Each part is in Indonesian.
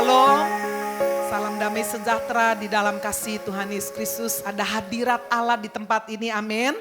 Shalom, salam damai sejahtera di dalam kasih Tuhan Yesus Kristus. Ada hadirat Allah di tempat ini, amin.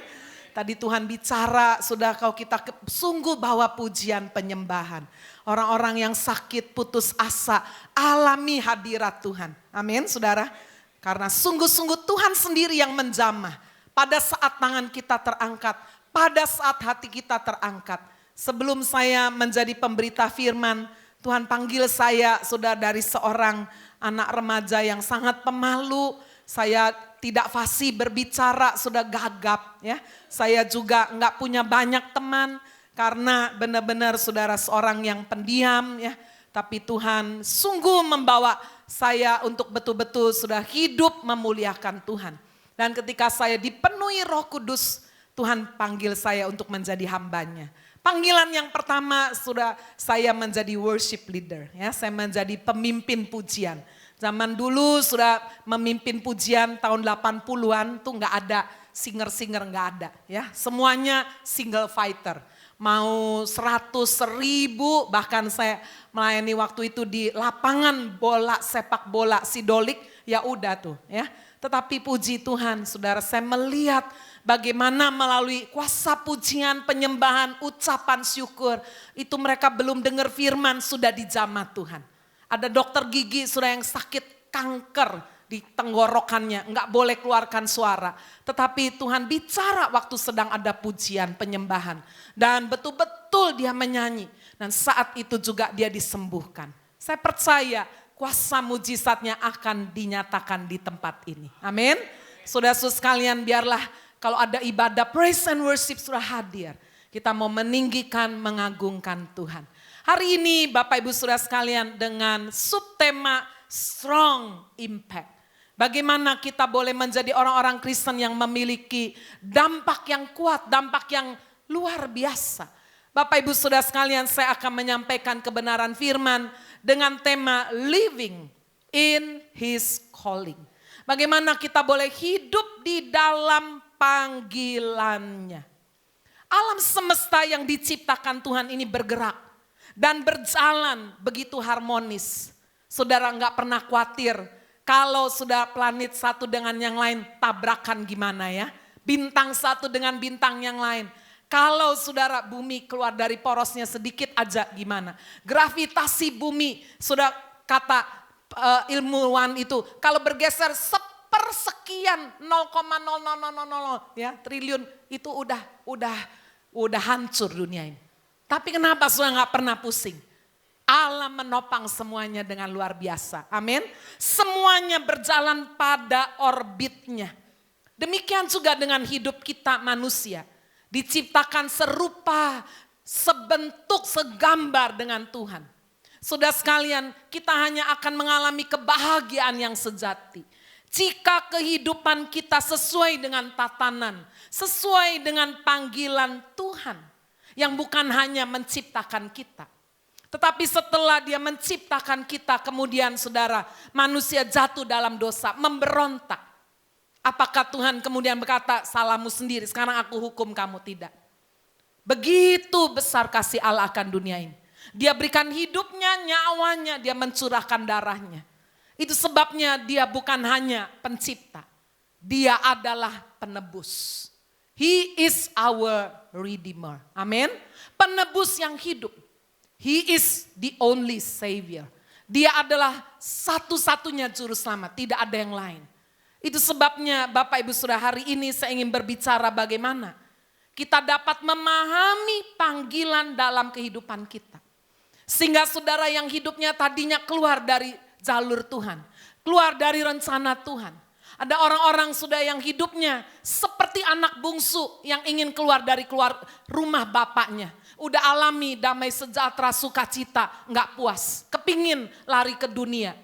Tadi Tuhan bicara, sudah kita sungguh bawa pujian penyembahan. Orang-orang yang sakit, putus asa, alami hadirat Tuhan. Amin, saudara. Karena sungguh-sungguh Tuhan sendiri yang menjamah. Pada saat tangan kita terangkat, pada saat hati kita terangkat. Sebelum saya menjadi pemberita firman, Tuhan panggil saya sudah dari seorang anak remaja yang sangat pemalu. Saya tidak fasih berbicara, sudah gagap ya. Saya juga enggak punya banyak teman karena benar-benar saudara seorang yang pendiam ya. Tapi Tuhan sungguh membawa saya untuk betul-betul sudah hidup memuliakan Tuhan. Dan ketika saya dipenuhi Roh Kudus, Tuhan panggil saya untuk menjadi hambanya. Panggilan yang pertama sudah saya menjadi worship leader ya, saya menjadi pemimpin pujian. Zaman dulu sudah memimpin pujian tahun 80-an tuh nggak ada singer-singer, nggak ada ya. Semuanya single fighter. Mau 100, 1000, bahkan saya melayani waktu itu di lapangan bola sepak bola Sidolik, ya udah tuh ya. Tetapi puji Tuhan, saudara, saya melihat bagaimana melalui kuasa pujian, penyembahan, ucapan syukur. Itu mereka belum dengar firman, sudah dijamah Tuhan. Ada dokter gigi sudah yang sakit kanker di tenggorokannya, enggak boleh keluarkan suara. Tetapi Tuhan bicara waktu sedang ada pujian, penyembahan. Dan betul-betul dia menyanyi. Dan saat itu juga dia disembuhkan. Saya percaya kuasa mujizatnya akan dinyatakan di tempat ini. Amin. Saudara-saudara sekalian, biarlah kalau ada ibadah praise and worship sudah hadir. Kita mau meninggikan, mengagungkan Tuhan. Hari ini Bapak Ibu Saudara sekalian dengan subtema strong impact. Bagaimana kita boleh menjadi orang-orang Kristen yang memiliki dampak yang kuat, dampak yang luar biasa. Bapak Ibu Saudara sekalian, saya akan menyampaikan kebenaran firman dengan tema living in his calling. Bagaimana kita boleh hidup di dalam panggilannya. Alam semesta yang diciptakan Tuhan ini bergerak dan berjalan begitu harmonis. Saudara enggak pernah khawatir kalau sudah planet satu dengan yang lain tabrakan gimana ya. Bintang satu dengan bintang yang lain. Kalau saudara bumi keluar dari porosnya sedikit aja gimana. Gravitasi bumi sudah kata ilmuwan itu kalau bergeser sepersekian 0,0000 ya triliun itu udah hancur dunia ini. Tapi kenapa saudara nggak pernah pusing? Allah menopang semuanya dengan luar biasa. Amin. Semuanya berjalan pada orbitnya. Demikian juga dengan hidup kita manusia. Diciptakan serupa, sebentuk, segambar dengan Tuhan. Saudara sekalian, kita hanya akan mengalami kebahagiaan yang sejati. Jika kehidupan kita sesuai dengan tatanan, sesuai dengan panggilan Tuhan. Yang bukan hanya menciptakan kita. Tetapi setelah dia menciptakan kita, kemudian saudara, manusia jatuh dalam dosa, memberontak. Apakah Tuhan kemudian berkata, salahmu sendiri, sekarang aku hukum kamu? Tidak. Begitu besar kasih Allah akan dunia ini. Dia berikan hidupnya, nyawanya, dia mencurahkan darahnya. Itu sebabnya dia bukan hanya pencipta. Dia adalah penebus. He is our redeemer. Amin. Penebus yang hidup. He is the only savior. Dia adalah satu-satunya juru selamat, tidak ada yang lain. Itu sebabnya Bapak Ibu Saudara, hari ini saya ingin berbicara bagaimana kita dapat memahami panggilan dalam kehidupan kita. Sehingga saudara yang hidupnya tadinya keluar dari jalur Tuhan, keluar dari rencana Tuhan. Ada orang-orang sudah yang hidupnya seperti anak bungsu yang ingin keluar dari rumah bapaknya. Udah alami damai sejahtera, sukacita, enggak puas, kepingin lari ke dunia.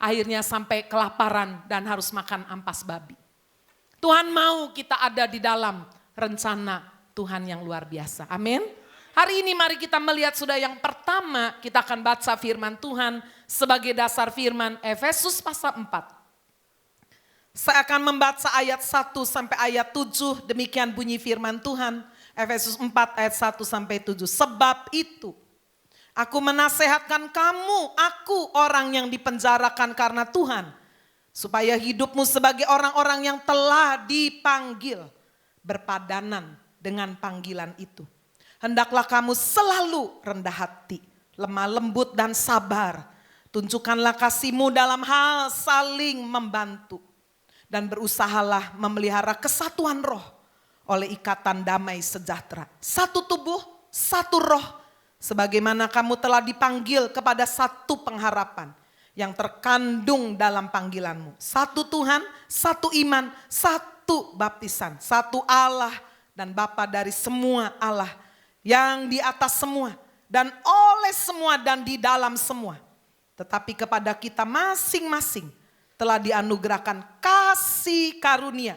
Akhirnya sampai kelaparan dan harus makan ampas babi. Tuhan mau kita ada di dalam rencana Tuhan yang luar biasa. Amin. Hari ini mari kita melihat sudah yang pertama kita akan baca firman Tuhan sebagai dasar firman Efesus pasal 4. Saya akan membaca ayat 1 sampai ayat 7, demikian bunyi firman Tuhan. Efesus 4 ayat 1 sampai 7. Sebab itu Aku menasehatkan kamu, aku orang yang dipenjarakan karena Tuhan, supaya hidupmu sebagai orang-orang yang telah dipanggil berpadanan dengan panggilan itu. Hendaklah kamu selalu rendah hati, lemah lembut dan sabar. Tunjukkanlah kasihmu dalam hal saling membantu. Dan berusahalah memelihara kesatuan roh oleh ikatan damai sejahtera. Satu tubuh, satu roh. Sebagaimana kamu telah dipanggil kepada satu pengharapan yang terkandung dalam panggilanmu. Satu Tuhan, satu iman, satu baptisan. Satu Allah dan Bapa dari semua Allah yang di atas semua dan oleh semua dan di dalam semua. Tetapi kepada kita masing-masing telah dianugerahkan kasih karunia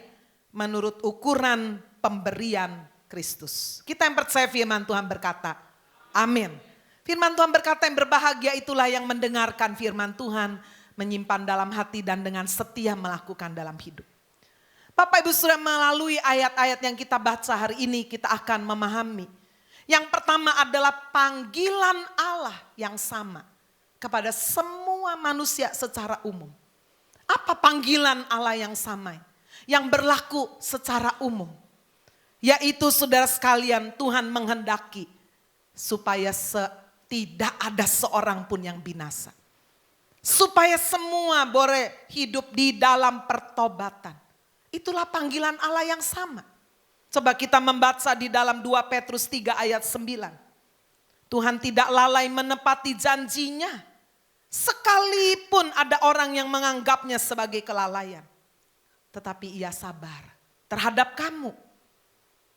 menurut ukuran pemberian Kristus. Kita yang percaya firman Tuhan berkata, amin. Firman Tuhan berkata yang berbahagia itulah yang mendengarkan firman Tuhan, menyimpan dalam hati dan dengan setia melakukan dalam hidup. Bapak Ibu Saudara, melalui ayat-ayat yang kita baca hari ini kita akan memahami. Yang pertama adalah panggilan Allah yang sama kepada semua manusia secara umum. Apa panggilan Allah yang sama? Yang berlaku secara umum. Yaitu saudara sekalian, Tuhan menghendaki supaya tidak ada seorang pun yang binasa. Supaya semua boleh hidup di dalam pertobatan. Itulah panggilan Allah yang sama. Coba kita membaca di dalam 2 Petrus 3 ayat 9. Tuhan tidak lalai menepati janjinya. Sekalipun ada orang yang menganggapnya sebagai kelalaian. Tetapi ia sabar terhadap kamu.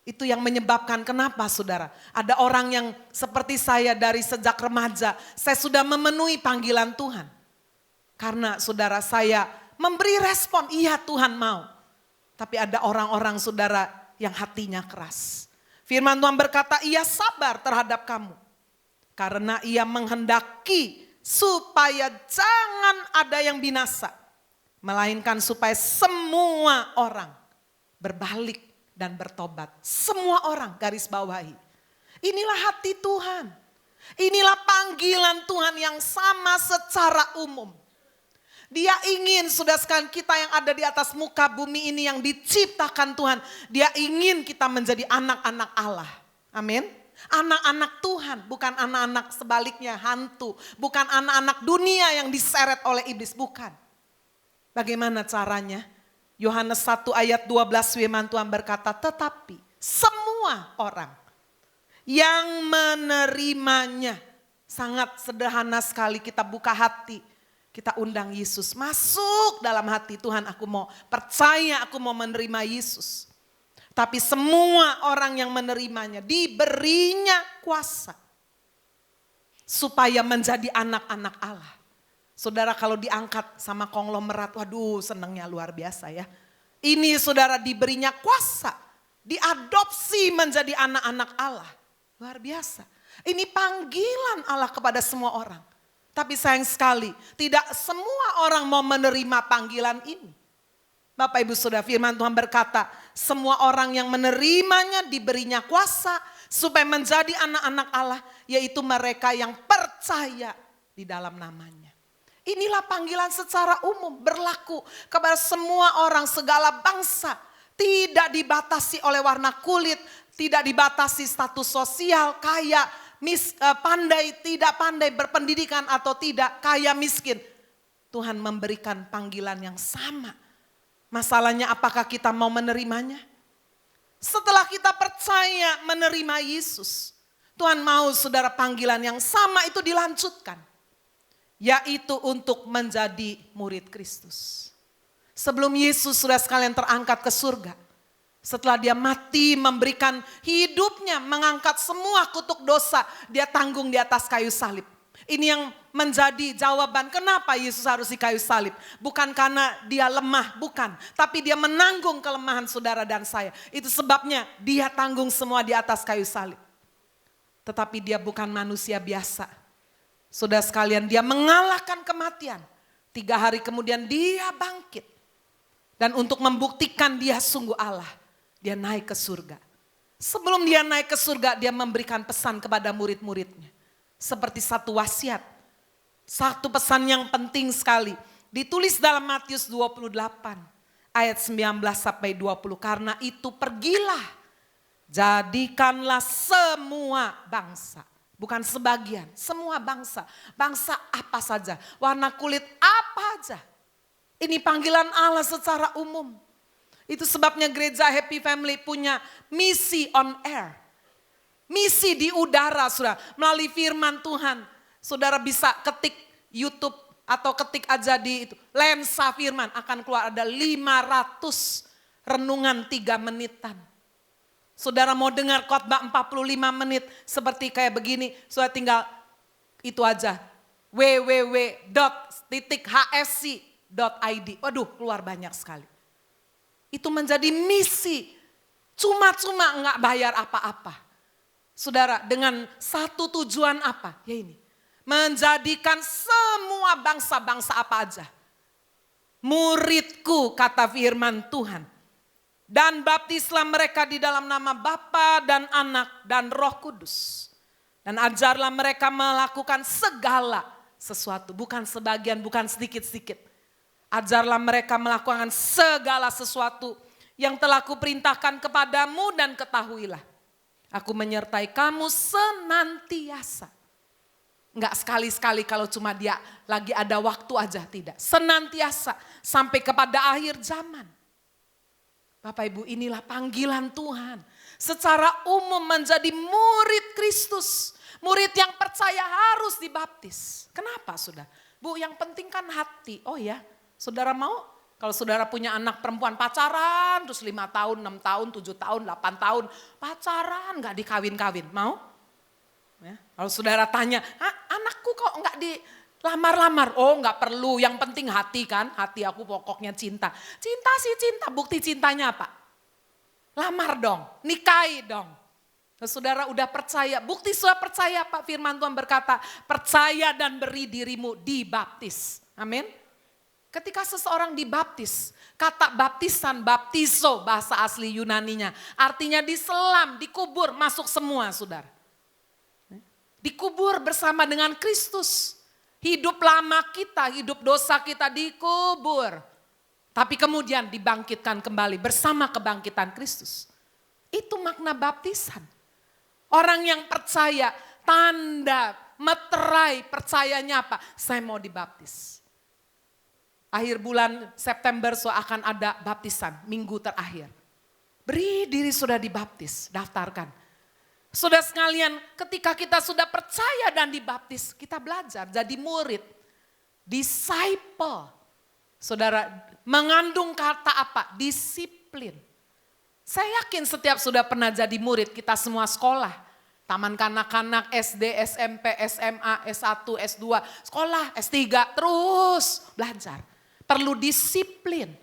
Itu yang menyebabkan kenapa saudara. Ada orang yang seperti saya dari sejak remaja. Saya sudah memenuhi panggilan Tuhan. Karena saudara saya memberi respon, iya Tuhan mau. Tapi ada orang-orang saudara yang hatinya keras. Firman Tuhan berkata ia sabar terhadap kamu. Karena ia menghendaki supaya jangan ada yang binasa. Melainkan supaya semua orang berbalik dan bertobat. Semua orang, garis bawahi. Inilah hati Tuhan. Inilah panggilan Tuhan yang sama secara umum. Dia ingin sudah sekalian kita yang ada di atas muka bumi ini yang diciptakan Tuhan. Dia ingin kita menjadi anak-anak Allah. Amin. Anak-anak Tuhan, bukan anak-anak sebaliknya hantu. Bukan anak-anak dunia yang diseret oleh iblis, bukan. Bagaimana caranya? Yohanes 1 ayat 12 firman Tuhan berkata, tetapi semua orang yang menerimanya. Sangat sederhana sekali, kita buka hati. Kita undang Yesus masuk dalam hati. Tuhan, aku mau percaya, aku mau menerima Yesus. Tapi semua orang yang menerimanya diberinya kuasa supaya menjadi anak-anak Allah. Saudara kalau diangkat sama konglomerat, waduh senangnya luar biasa ya. Ini saudara diberinya kuasa, diadopsi menjadi anak-anak Allah. Luar biasa. Ini panggilan Allah kepada semua orang. Tapi sayang sekali, tidak semua orang mau menerima panggilan ini. Bapak Ibu Saudara, firman Tuhan berkata, semua orang yang menerimanya diberinya kuasa supaya menjadi anak-anak Allah, yaitu mereka yang percaya di dalam namanya. Inilah panggilan secara umum berlaku kepada semua orang segala bangsa. Tidak dibatasi oleh warna kulit, tidak dibatasi status sosial, kaya, pandai, tidak pandai, berpendidikan atau tidak, kaya, miskin. Tuhan memberikan panggilan yang sama. Masalahnya apakah kita mau menerimanya? Setelah kita percaya menerima Yesus, Tuhan mau saudara panggilan yang sama itu dilanjutkan. Yaitu untuk menjadi murid Kristus. Sebelum Yesus sudah sekalian terangkat ke surga. Setelah dia mati memberikan hidupnya, mengangkat semua kutuk dosa, dia tanggung di atas kayu salib. Ini yang menjadi jawaban kenapa Yesus harus di kayu salib. Bukan karena dia lemah, bukan. Tapi dia menanggung kelemahan saudara dan saya. Itu sebabnya dia tanggung semua di atas kayu salib. Tetapi dia bukan manusia biasa. Saudara sekalian, dia mengalahkan kematian. 3 hari kemudian dia bangkit. Dan untuk membuktikan dia sungguh Allah, dia naik ke surga. Sebelum dia naik ke surga, dia memberikan pesan kepada murid-muridnya. seperti satu wasiat. Satu pesan yang penting sekali. Ditulis dalam Matius 28 ayat 19 sampai 20. Karena itu pergilah, jadikanlah semua bangsa. Bukan sebagian, semua bangsa. Bangsa apa saja, warna kulit apa aja. Ini panggilan Allah secara umum. Itu sebabnya gereja Happy Family punya misi on air. Misi di udara, saudara. Melalui firman Tuhan. Saudara bisa ketik YouTube atau ketik aja di itu. Lensa firman akan keluar ada 500 renungan 3 menitan. Saudara mau dengar khotbah 45 menit seperti kayak begini. Saudara tinggal itu aja. www.hsc.id. Waduh, keluar banyak sekali. Itu menjadi misi. Cuma-cuma enggak bayar apa-apa. Saudara, dengan satu tujuan apa? Ya ini. Menjadikan semua bangsa-bangsa apa aja. Muridku, kata firman Tuhan. Dan baptislah mereka di dalam nama Bapa dan Anak dan Roh Kudus. Dan ajarlah mereka melakukan segala sesuatu. Bukan sebagian, bukan sedikit-sedikit. Ajarlah mereka melakukan segala sesuatu yang telah kuperintahkan kepadamu dan ketahuilah. Aku menyertai kamu senantiasa. Enggak sekali-sekali kalau cuma dia lagi ada waktu aja, tidak. Senantiasa sampai kepada akhir zaman. Bapak Ibu, inilah panggilan Tuhan. Secara umum menjadi murid Kristus. Murid yang percaya harus dibaptis. Kenapa sudah? Bu, yang penting kan hati. Oh ya, saudara mau? Kalau saudara punya anak perempuan pacaran, terus 5 tahun, 6 tahun, 7 tahun, 8 tahun. Pacaran gak dikawin-kawin, mau? Ya. Kalau saudara tanya, anakku kok gak dilamar-lamar? Oh gak perlu, yang penting hati kan. Hati aku pokoknya cinta. Cinta sih cinta, bukti cintanya apa? Lamar dong, nikahi dong. Nah, saudara udah percaya, bukti sudah percaya Pak firman Tuhan berkata, percaya dan beri dirimu dibaptis. Amin. Ketika seseorang dibaptis, kata baptisan, baptizo bahasa asli Yunaninya. Artinya diselam, dikubur, masuk semua saudara. Dikubur bersama dengan Kristus. Hidup lama kita, hidup dosa kita dikubur. Tapi kemudian dibangkitkan kembali bersama kebangkitan Kristus. Itu makna baptisan. Orang yang percaya, tanda, meterai percayanya apa? Saya mau dibaptis. Akhir bulan September akan ada baptisan, minggu terakhir. Beri diri sudah dibaptis, daftarkan. Saudara sekalian, ketika kita sudah percaya dan dibaptis, kita belajar jadi murid. Disciple. Saudara, mengandung kata apa? Disiplin. Saya yakin setiap sudah pernah jadi murid, kita semua sekolah. Taman kanak-kanak, SD, SMP, SMA, S1, S2, sekolah, S3, terus belajar. Perlu disiplin.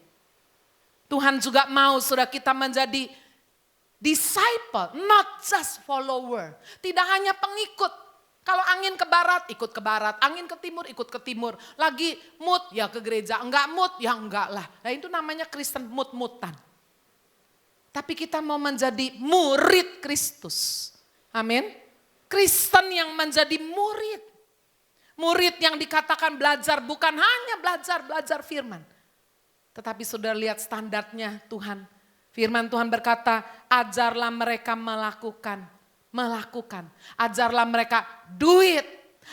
Tuhan juga mau saudara kita menjadi disciple, not just follower. Tidak hanya pengikut. Kalau angin ke barat, ikut ke barat. Angin ke timur, ikut ke timur. Lagi mood, ya ke gereja. Enggak mood, ya enggak lah. Nah itu namanya Kristen mood-moodan. Tapi kita mau menjadi murid Kristus. Amin. Kristen yang menjadi murid. Murid yang dikatakan belajar bukan hanya belajar firman. Tetapi saudara lihat standarnya Tuhan. Firman Tuhan berkata, ajarlah mereka melakukan. Ajarlah mereka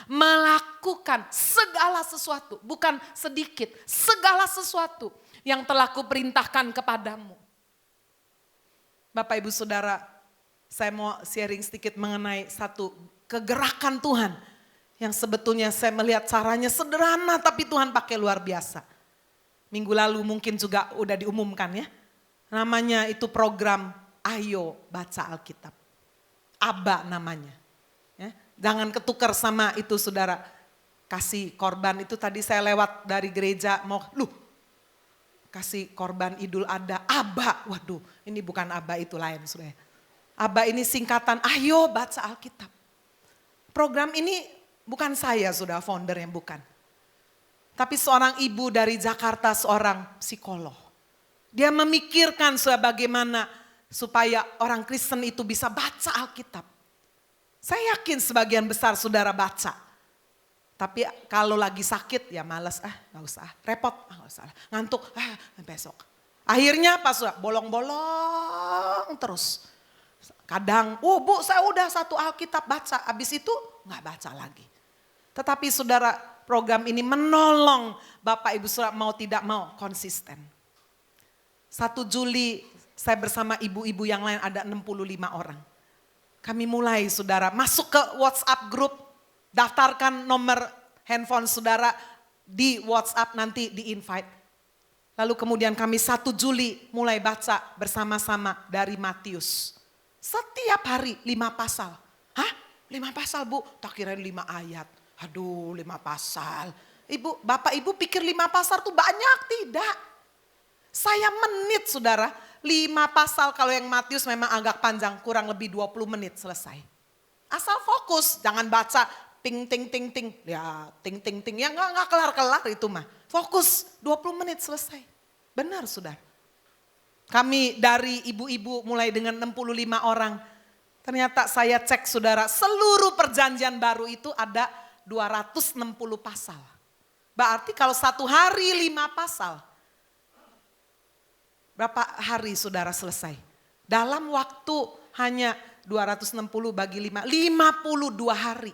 melakukan segala sesuatu. Bukan sedikit, segala sesuatu yang telah kuperintahkan kepadamu. Bapak Ibu Saudara, saya mau sharing sedikit mengenai satu kegerakan Tuhan. Yang sebetulnya saya melihat caranya sederhana tapi Tuhan pakai luar biasa. Minggu lalu mungkin juga udah diumumkan ya. Namanya itu program Ayo Baca Alkitab. ABA namanya. Ya, jangan ketukar sama itu saudara. Kasih korban itu tadi saya lewat dari gereja mau kasih korban Idul Adha. ABA, waduh ini bukan ABA itu lain saudara. ABA ini singkatan Ayo Baca Alkitab. Program ini bukan saya sudah founder yang bukan. Tapi seorang ibu dari Jakarta, seorang psikolog. Dia memikirkan bagaimana supaya orang Kristen itu bisa baca Alkitab. Saya yakin sebagian besar saudara baca. Tapi kalau lagi sakit ya malas, gak usah, repot, gak usah, ngantuk, besok. Akhirnya pas bolong-bolong terus. Kadang, Bu saya udah satu Alkitab baca, habis itu gak baca lagi. Tetapi saudara, program ini menolong Bapak Ibu saudara mau tidak mau konsisten. 1 Juli saya bersama ibu-ibu yang lain ada 65 orang. Kami mulai saudara masuk ke WhatsApp group, daftarkan nomor handphone saudara di WhatsApp nanti di invite. Lalu kemudian kami 1 Juli mulai baca bersama-sama dari Matius. Setiap hari 5 pasal. 5 pasal Bu? Tak kirain 5 ayat. Aduh 5 pasal. Bapak Ibu pikir 5 pasal tuh banyak? Tidak. Saya menit saudara. 5 pasal kalau yang Matius memang agak panjang. Kurang lebih 20 menit selesai. Asal fokus. Jangan baca ting ting ting ting. Ya ting ting ting. Ya gak kelar-kelar itu mah. Fokus 20 menit selesai. Benar saudara. Kami dari ibu-ibu mulai dengan 65 orang. Ternyata saya cek saudara. Seluruh perjanjian baru itu ada 260 pasal. Berarti kalau satu hari 5 pasal. Berapa hari saudara selesai? Dalam waktu hanya 260 bagi 5, 52 hari.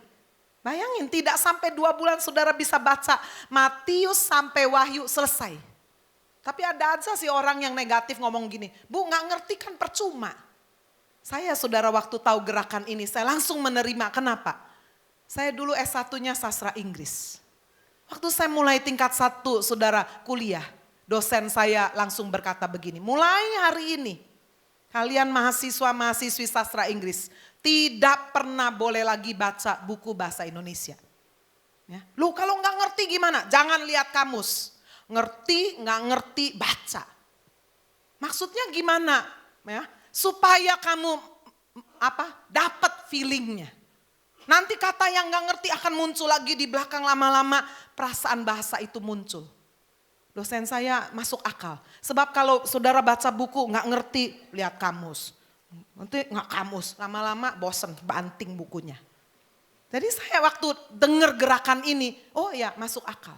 Bayangin tidak sampai 2 bulan saudara bisa baca Matius sampai Wahyu selesai. Tapi ada aja sih orang yang negatif ngomong gini, Bu gak ngerti kan percuma. Saya saudara waktu tahu gerakan ini saya langsung menerima, kenapa? Saya dulu S1-nya sastra Inggris. Waktu saya mulai tingkat 1 saudara kuliah. Dosen saya langsung berkata begini, mulai hari ini kalian mahasiswa-mahasiswi sastra Inggris tidak pernah boleh lagi baca buku bahasa Indonesia. Ya. Lu kalau nggak ngerti gimana? Jangan lihat kamus. Ngerti, nggak ngerti, baca. Maksudnya gimana? Ya, supaya kamu dapat feelingnya. Nanti kata yang nggak ngerti akan muncul lagi di belakang lama-lama perasaan bahasa itu muncul. Dosen saya masuk akal. Sebab kalau saudara baca buku nggak ngerti, lihat kamus. Nanti nggak kamus, lama-lama bosen, banting bukunya. Jadi saya waktu dengar gerakan ini, oh ya masuk akal.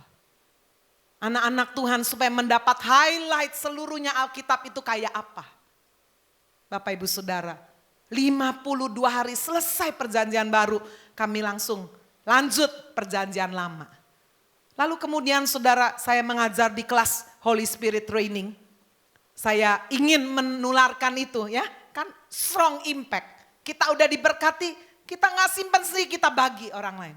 Anak-anak Tuhan supaya mendapat highlight seluruhnya Alkitab itu kayak apa. Bapak Ibu Saudara, 52 hari selesai perjanjian baru, kami langsung lanjut perjanjian lama. Lalu kemudian saudara saya mengajar di kelas Holy Spirit Training. Saya ingin menularkan itu ya, kan strong impact. Kita udah diberkati, kita gak simpan sendiri, kita bagi orang lain.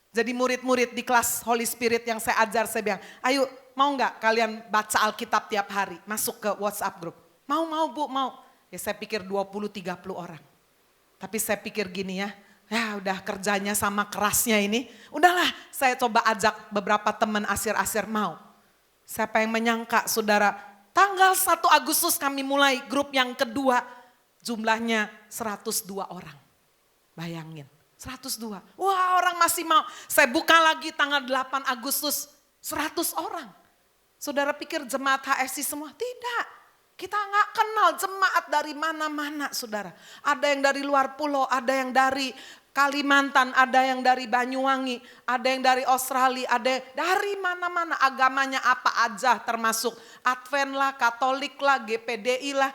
Jadi murid-murid di kelas Holy Spirit yang saya ajar, saya bilang, ayo mau gak kalian baca Alkitab tiap hari, masuk ke WhatsApp group. Mau Bu, mau. Ya saya pikir 20-30 orang. Tapi saya pikir gini ya udah kerjanya sama kerasnya ini. Udahlah saya coba ajak beberapa teman asir-asir mau. Siapa yang menyangka saudara, tanggal 1 Agustus kami mulai grup yang kedua. Jumlahnya 102 orang. Bayangin 102. Wah orang masih mau. Saya buka lagi tanggal 8 Agustus 100 orang. Saudara pikir jemaat HSI semua? Tidak. Kita gak kenal jemaat dari mana-mana saudara. Ada yang dari luar pulau, ada yang dari Kalimantan, ada yang dari Banyuwangi, ada yang dari Australia, ada yang dari mana-mana. Agamanya apa aja termasuk Advent lah, Katolik lah, GPDI lah,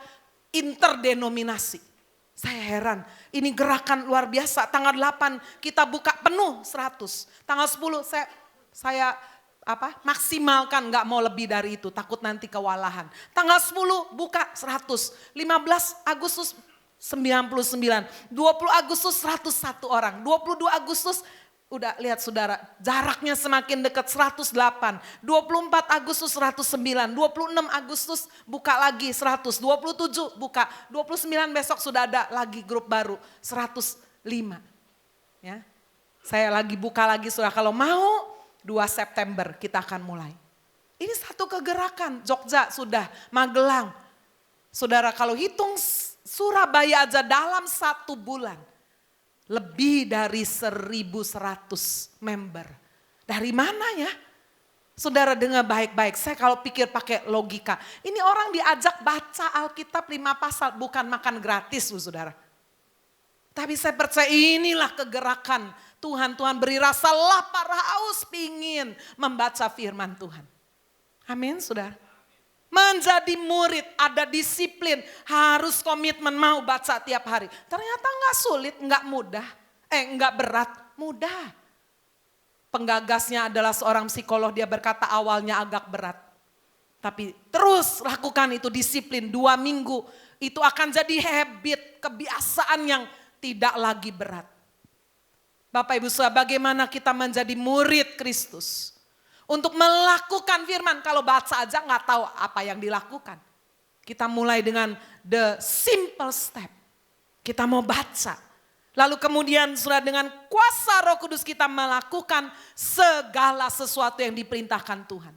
interdenominasi. Saya heran, ini gerakan luar biasa. Tanggal 8 kita buka penuh 100. Tanggal 10 saya maksimalkan, nggak mau lebih dari itu, takut nanti kewalahan. Tanggal 10 buka 100, 15 Agustus 99, 20 Agustus 101 orang, 22 Agustus udah lihat saudara, jaraknya semakin dekat 108, 24 Agustus 109, 26 Agustus buka lagi 100, 27 buka, 29 besok sudah ada lagi grup baru 105. Ya. Saya lagi buka lagi saudara, kalau mau 2 September kita akan mulai. Ini satu kegerakan, Jogja sudah, Magelang. Saudara kalau hitung Surabaya aja dalam 1 bulan. Lebih dari 1.100 member. Dari mana ya? Saudara dengar baik-baik, saya kalau pikir pakai logika. Ini orang diajak baca Alkitab 5 pasal, bukan makan gratis saudara. Tapi saya percaya inilah kegerakan Tuhan. Tuhan beri rasa lapar, haus, pingin membaca firman Tuhan. Amin, saudara. Menjadi murid ada disiplin, harus komitmen mau baca tiap hari. Ternyata enggak sulit, enggak mudah, enggak berat, mudah. Penggagasnya adalah seorang psikolog, dia berkata awalnya agak berat. Tapi terus lakukan itu disiplin 2 minggu, itu akan jadi habit, kebiasaan yang tidak lagi berat. Bapak Ibu Saudara, bagaimana kita menjadi murid Kristus? Untuk melakukan firman, kalau baca aja nggak tahu apa yang dilakukan. Kita mulai dengan the simple step. Kita mau baca. Lalu kemudian sudah dengan kuasa Roh Kudus kita melakukan segala sesuatu yang diperintahkan Tuhan.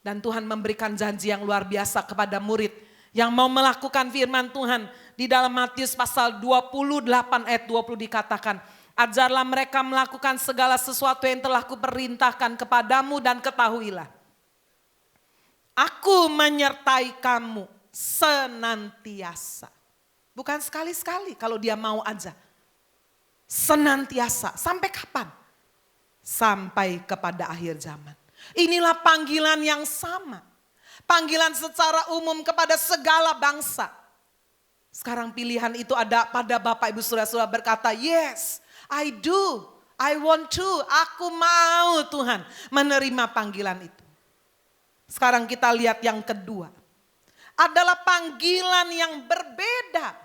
Dan Tuhan memberikan janji yang luar biasa kepada murid yang mau melakukan firman Tuhan. Di dalam Matius pasal 28 ayat 20 dikatakan, ajarlah mereka melakukan segala sesuatu yang telah kuperintahkan kepadamu dan ketahuilah. Aku menyertai kamu senantiasa. Bukan sekali-sekali kalau dia mau aja. Senantiasa. Sampai kapan? Sampai kepada akhir zaman. Inilah panggilan yang sama. Panggilan secara umum kepada segala bangsa. Sekarang pilihan itu ada pada Bapak Ibu Saudara-saudara berkata, yes, I do, I want to, aku mau Tuhan menerima panggilan itu. Sekarang kita lihat yang kedua. Adalah panggilan yang berbeda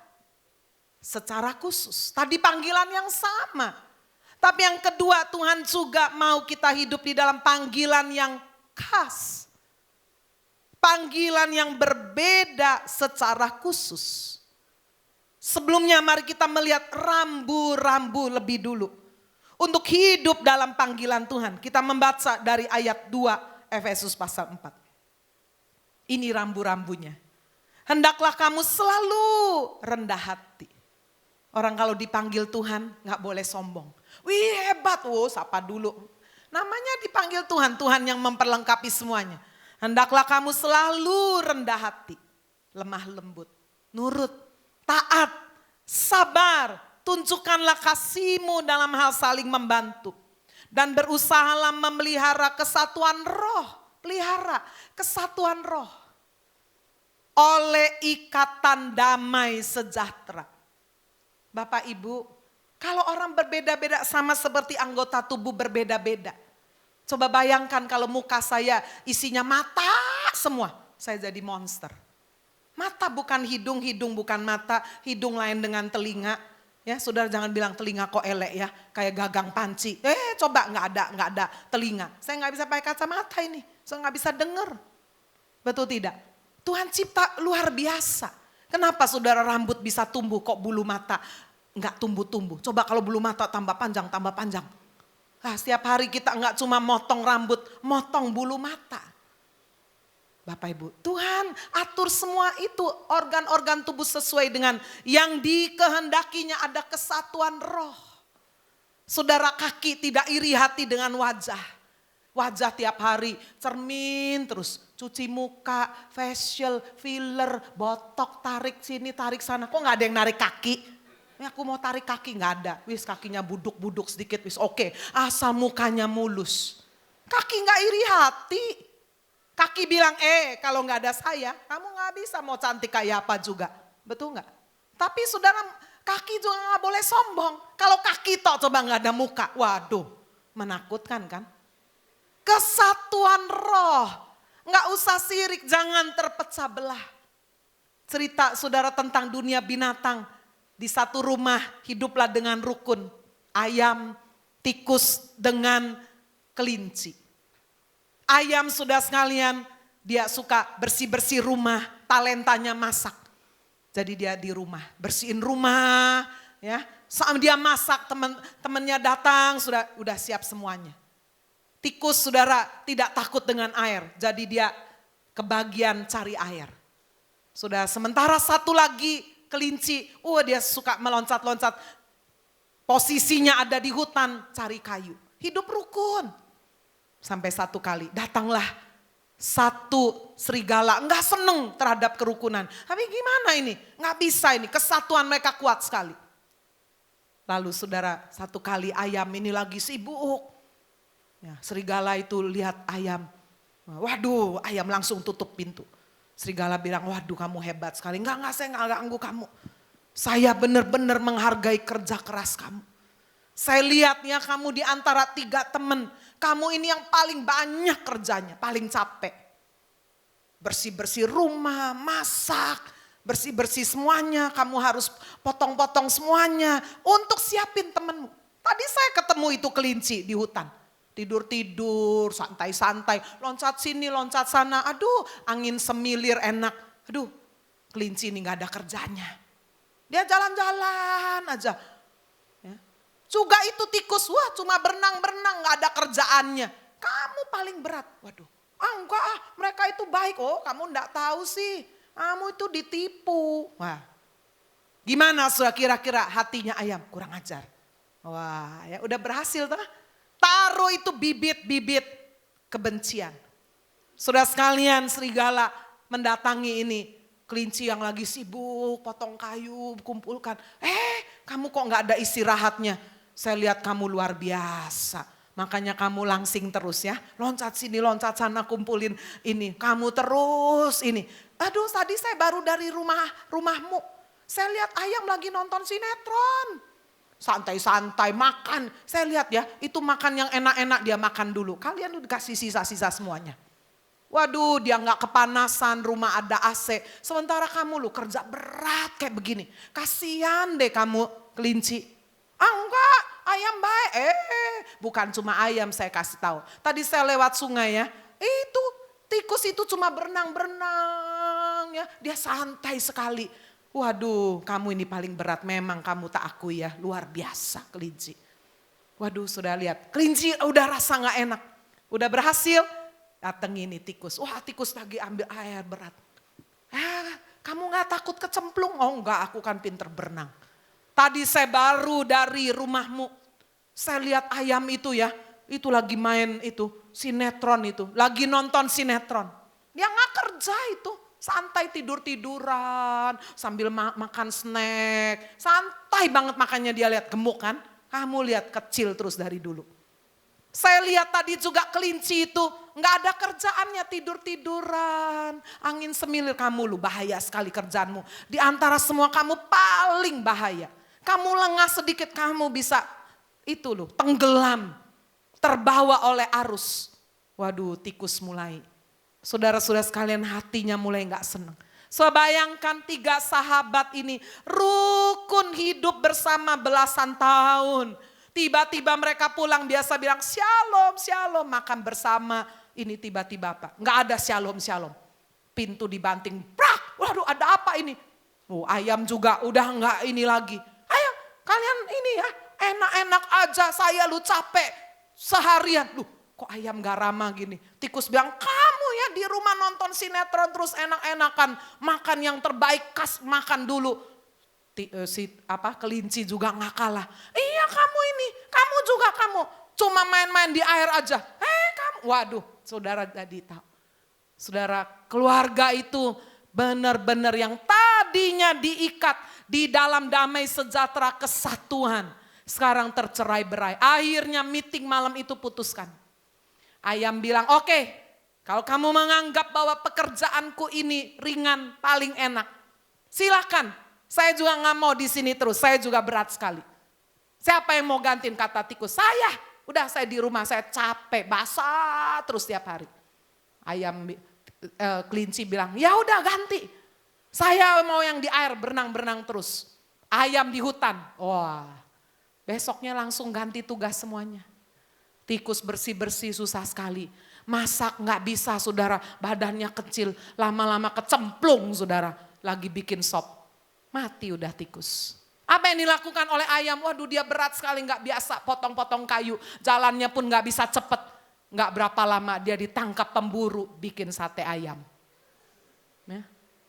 secara khusus. Tadi panggilan yang sama. Tapi yang kedua Tuhan juga mau kita hidup di dalam panggilan yang khas. Panggilan yang berbeda secara khusus. Sebelumnya mari kita melihat rambu-rambu lebih dulu. Untuk hidup dalam panggilan Tuhan. Kita membaca dari ayat 2 Efesus pasal 4. Ini rambu-rambunya. Hendaklah kamu selalu rendah hati. Orang kalau dipanggil Tuhan gak boleh sombong. Wih hebat, sapa dulu. Namanya dipanggil Tuhan, Tuhan yang memperlengkapi semuanya. Hendaklah kamu selalu rendah hati. Lemah lembut, nurut, taat, sabar, tunjukkanlah kasihmu dalam hal saling membantu. Dan berusahalah memelihara kesatuan roh. Pelihara kesatuan roh. Oleh ikatan damai sejahtera. Bapak Ibu, kalau orang berbeda-beda sama seperti anggota tubuh berbeda-beda. Coba bayangkan kalau muka saya isinya mata semua. Saya jadi monster. Mata bukan hidung, hidung bukan mata, hidung lain dengan telinga. Ya, saudara jangan bilang telinga kok elek ya, kayak gagang panci. Coba nggak ada telinga. Saya nggak bisa pakai kacamata ini, saya nggak bisa dengar. Betul tidak? Tuhan cipta luar biasa. Kenapa saudara rambut bisa tumbuh kok bulu mata nggak tumbuh-tumbuh? Coba kalau bulu mata tambah panjang. Nah, setiap hari kita nggak cuma motong rambut, motong bulu mata. Bapak Ibu, Tuhan atur semua itu organ-organ tubuh sesuai dengan yang dikehendakinya, ada kesatuan roh. Saudara kaki tidak iri hati dengan wajah. Wajah tiap hari cermin terus, cuci muka, facial, filler, botok, tarik sini, tarik sana. Kok nggak ada yang narik kaki? Aku mau tarik kaki, nggak ada. Wis kakinya buduk-buduk sedikit, wis oke. Asal mukanya mulus. Kaki nggak iri hati. Kaki bilang, kalau nggak ada saya, kamu nggak bisa mau cantik kayak apa juga. Betul nggak? Tapi saudara, kaki juga nggak boleh sombong. Kalau kaki toh coba nggak ada muka, waduh, menakutkan kan? Kesatuan roh, nggak usah sirik, jangan terpecah belah. Cerita saudara tentang dunia binatang. Di satu rumah hiduplah dengan rukun. Ayam, tikus dengan kelinci. Ayam sudah sekalian dia suka bersih-bersih rumah. Talentanya masak. Jadi dia di rumah bersihin rumah. Ya, saat dia masak teman-temannya datang sudah siap semuanya. Tikus saudara tidak takut dengan air. Jadi dia kebagian cari air. Sudah sementara satu lagi kelinci, dia suka meloncat-loncat. Posisinya ada di hutan, cari kayu. Hidup rukun. Sampai satu kali, datanglah satu serigala. Enggak seneng terhadap kerukunan. Tapi gimana ini? Enggak bisa ini, kesatuan mereka kuat sekali. Lalu saudara, satu kali ayam ini lagi sibuk. Ya, serigala itu lihat ayam. Waduh, ayam langsung tutup pintu. Serigala bilang, waduh kamu hebat sekali. Enggak, saya enggak ganggu kamu. Saya benar-benar menghargai kerja keras kamu. Saya lihat ya kamu di antara 3 teman. Kamu ini yang paling banyak kerjanya, paling capek. Bersih-bersih rumah, masak, bersih-bersih semuanya. Kamu harus potong-potong semuanya untuk siapin temenmu. Tadi saya ketemu itu kelinci di hutan. Tidur-tidur, santai-santai, loncat sini, loncat sana. Aduh, angin semilir enak. Aduh, kelinci ini gak ada kerjanya. Dia jalan-jalan aja. Ya. Juga itu tikus, wah cuma berenang-berenang gak ada kerjaannya. Kamu paling berat. Waduh, enggak mereka itu baik. Oh kamu gak tahu sih, kamu itu ditipu. Wah, gimana kira-kira hatinya ayam? Kurang ajar. Wah ya udah berhasil tuh. Taruh itu bibit-bibit kebencian. Saudara sekalian, serigala mendatangi ini. Kelinci yang lagi sibuk, potong kayu, kumpulkan. Kamu kok gak ada istirahatnya? Saya lihat kamu luar biasa. Makanya kamu langsing terus ya. Loncat sini, loncat sana, kumpulin ini. Kamu terus ini. Aduh tadi saya baru dari rumahmu. Saya lihat ayam lagi nonton sinetron. Santai-santai makan. Saya lihat ya, itu makan yang enak-enak dia makan dulu. Kalian udah dikasih sisa-sisa semuanya. Waduh dia gak kepanasan, rumah ada AC. Sementara kamu lu kerja berat kayak begini. Kasian deh kamu kelinci. Enggak, ayam baik. Bukan cuma ayam saya kasih tahu. Tadi saya lewat sungai ya. Itu tikus itu cuma berenang-berenang ya. Dia santai sekali. Waduh kamu ini paling berat, memang kamu tak akui ya. Luar biasa kelinci. Waduh sudah lihat, kelinci udah rasa gak enak. Udah berhasil. Datang ini tikus, wah tikus lagi ambil air berat. Kamu gak takut kecemplung? Oh enggak, aku kan pinter berenang. Tadi saya baru dari rumahmu. Saya lihat ayam itu ya, itu lagi main itu, sinetron itu. Lagi nonton sinetron. Dia gak kerja itu, santai tidur-tiduran, sambil makan snack. Santai banget makannya dia, lihat gemuk kan. Kamu lihat kecil terus dari dulu. Saya lihat tadi juga kelinci itu gak ada kerjaannya, tidur-tiduran. Angin semilir, kamu lu bahaya sekali kerjaanmu. Di antara semua kamu paling bahaya. Kamu lengah sedikit kamu bisa itu loh tenggelam. Terbawa oleh arus. Waduh tikus mulai. Saudara-saudara sekalian hatinya mulai gak senang. So bayangkan 3 sahabat ini rukun hidup bersama belasan tahun. Tiba-tiba mereka pulang biasa bilang shalom, shalom, makan bersama. Ini tiba-tiba apa? Nggak ada shalom, shalom. Pintu dibanting, brak, waduh ada apa ini? Ayam juga udah nggak ini lagi. Ayo kalian ini ya, enak-enak aja, saya lu capek seharian. Kok ayam gak ramah gini? Tikus bilang, kamu ya di rumah nonton sinetron terus enak-enakan. Makan yang terbaik, makan dulu. Kelinci juga gak kalah. Iya kamu ini, kamu juga kamu. Cuma main-main di air aja. Kamu, waduh saudara jadi tahu. Saudara keluarga itu benar-benar yang tadinya diikat di dalam damai sejahtera kesatuan. Sekarang tercerai-berai. Akhirnya meeting malam itu putuskan. Ayam bilang oke, kalau kamu menganggap bahwa pekerjaanku ini ringan paling enak. Silakan. Saya juga gak mau di sini terus, saya juga berat sekali. Siapa yang mau gantiin, kata tikus? Saya, udah saya di rumah, saya capek, basah terus tiap hari. Kelinci bilang, ya udah ganti. Saya mau yang di air, berenang-berenang terus. Ayam di hutan, wah besoknya langsung ganti tugas semuanya. Tikus bersih-bersih susah sekali. Masak gak bisa saudara, badannya kecil, lama-lama kecemplung saudara. Lagi bikin sop. Mati udah tikus. Apa yang dilakukan oleh ayam? Waduh dia berat sekali, gak biasa potong-potong kayu. Jalannya pun gak bisa cepet. Gak berapa lama dia ditangkap pemburu bikin sate ayam. Ya.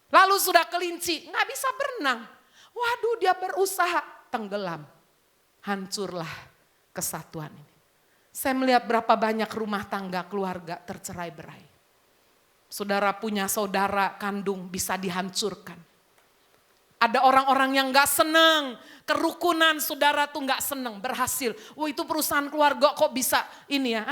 Lalu sudah kelinci, gak bisa berenang. Waduh dia berusaha, tenggelam. Hancurlah kesatuan ini. Saya melihat berapa banyak rumah tangga keluarga tercerai-berai. Saudara punya saudara kandung bisa dihancurkan. Ada orang-orang yang gak senang, kerukunan saudara tuh gak senang, berhasil. Wah itu perusahaan keluarga kok bisa ini ya.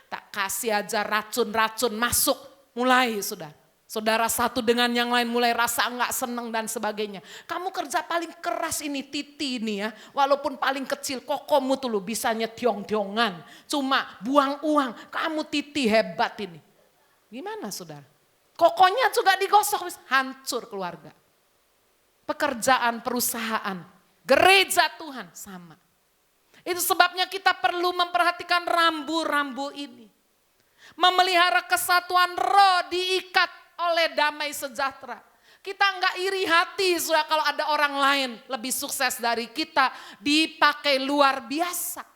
Tak kasih aja racun-racun masuk, mulai saudara. Saudara satu dengan yang lain mulai rasa gak senang dan sebagainya. Kamu kerja paling keras ini, Titi ini ya. Walaupun paling kecil, kokomu tuh lu bisanya tiong-tiongan. Cuma buang uang, kamu Titi hebat ini. Gimana saudara? Kokonya juga digosok, hancur keluarga. Pekerjaan, perusahaan, gereja Tuhan sama. Itu sebabnya kita perlu memperhatikan rambu-rambu ini. Memelihara kesatuan roh diikat oleh damai sejahtera. Kita enggak iri hati sudah kalau ada orang lain lebih sukses dari kita, dipakai luar biasa.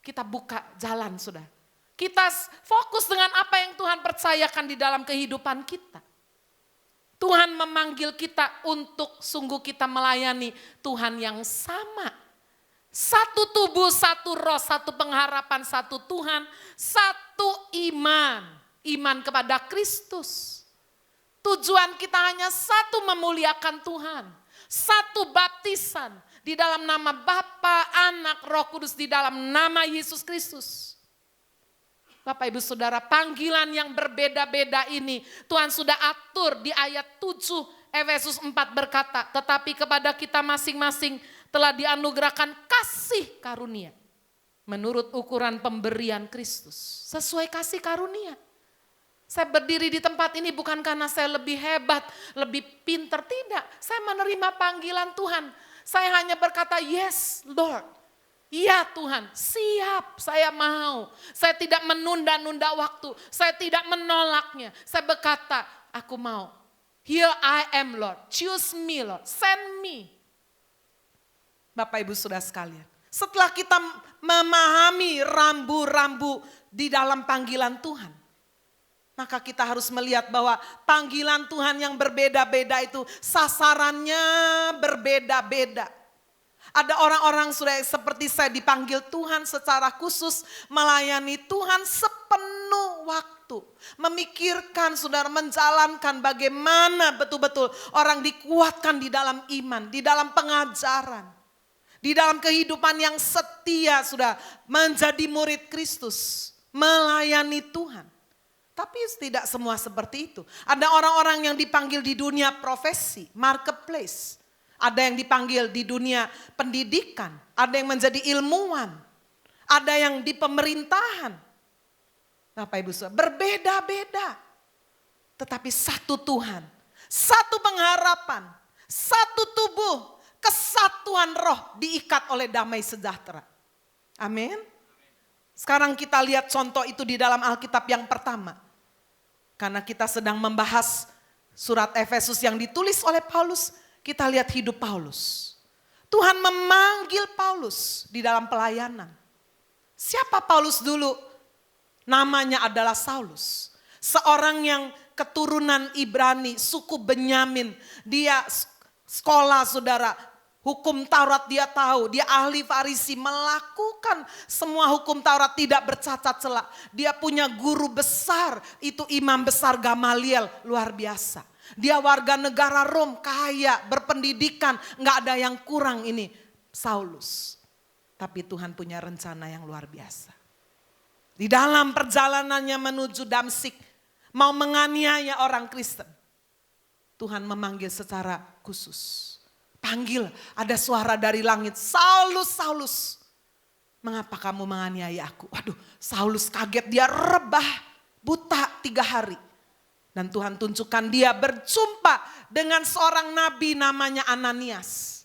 Kita buka jalan sudah. Kita fokus dengan apa yang Tuhan percayakan di dalam kehidupan kita. Tuhan memanggil kita untuk sungguh kita melayani Tuhan yang sama. Satu tubuh, satu roh, satu pengharapan, satu Tuhan, satu iman. Iman kepada Kristus. Tujuan kita hanya satu, memuliakan Tuhan. Satu baptisan di dalam nama Bapa, Anak, Roh Kudus, di dalam nama Yesus Kristus. Bapak Ibu Saudara, panggilan yang berbeda-beda ini Tuhan sudah atur di ayat 7 Efesus 4 berkata, tetapi kepada kita masing-masing telah dianugerahkan kasih karunia menurut ukuran pemberian Kristus. Sesuai kasih karunia. Saya berdiri di tempat ini bukan karena saya lebih hebat, lebih pintar, tidak. Saya menerima panggilan Tuhan. Saya hanya berkata, yes Lord. Iya Tuhan, siap, saya mau. Saya tidak menunda-nunda waktu, saya tidak menolaknya. Saya berkata, aku mau. Here I am Lord, choose me Lord, send me. Bapak Ibu Saudara sekalian, setelah kita memahami rambu-rambu di dalam panggilan Tuhan, maka kita harus melihat bahwa panggilan Tuhan yang berbeda-beda itu sasarannya berbeda-beda. Ada orang-orang sudah seperti saya dipanggil Tuhan secara khusus melayani Tuhan sepenuh waktu. Memikirkan saudara, menjalankan bagaimana betul-betul orang dikuatkan di dalam iman, di dalam pengajaran. Di dalam kehidupan yang setia sudah menjadi murid Kristus, melayani Tuhan. Tapi tidak semua seperti itu. Ada orang-orang yang dipanggil di dunia profesi, marketplace. Ada yang dipanggil di dunia pendidikan, ada yang menjadi ilmuwan, ada yang di pemerintahan. Bapak Ibu Saudara, berbeda-beda. Tetapi satu Tuhan, satu pengharapan, satu tubuh, kesatuan roh diikat oleh damai sejahtera. Amin. Sekarang kita lihat contoh itu di dalam Alkitab yang pertama. Karena kita sedang membahas surat Efesus yang ditulis oleh Paulus, kita lihat hidup Paulus. Tuhan memanggil Paulus di dalam pelayanan. Siapa Paulus dulu? Namanya adalah Saulus. Seorang yang keturunan Ibrani, suku Benyamin. Dia sekolah saudara, hukum Taurat dia tahu. Dia ahli Farisi, melakukan semua hukum Taurat tidak bercacat celah. Dia punya guru besar, itu imam besar Gamaliel, luar biasa. Dia warga negara Rom, kaya, berpendidikan, gak ada yang kurang ini Saulus. Tapi Tuhan punya rencana yang luar biasa. Di dalam perjalanannya menuju Damsyik, mau menganiaya orang Kristen. Tuhan memanggil secara khusus. Panggil, ada suara dari langit, Saulus, Saulus. Mengapa kamu menganiaya aku? Waduh, Saulus kaget, dia rebah, buta 3 hari. Dan Tuhan tunjukkan dia berjumpa dengan seorang nabi namanya Ananias.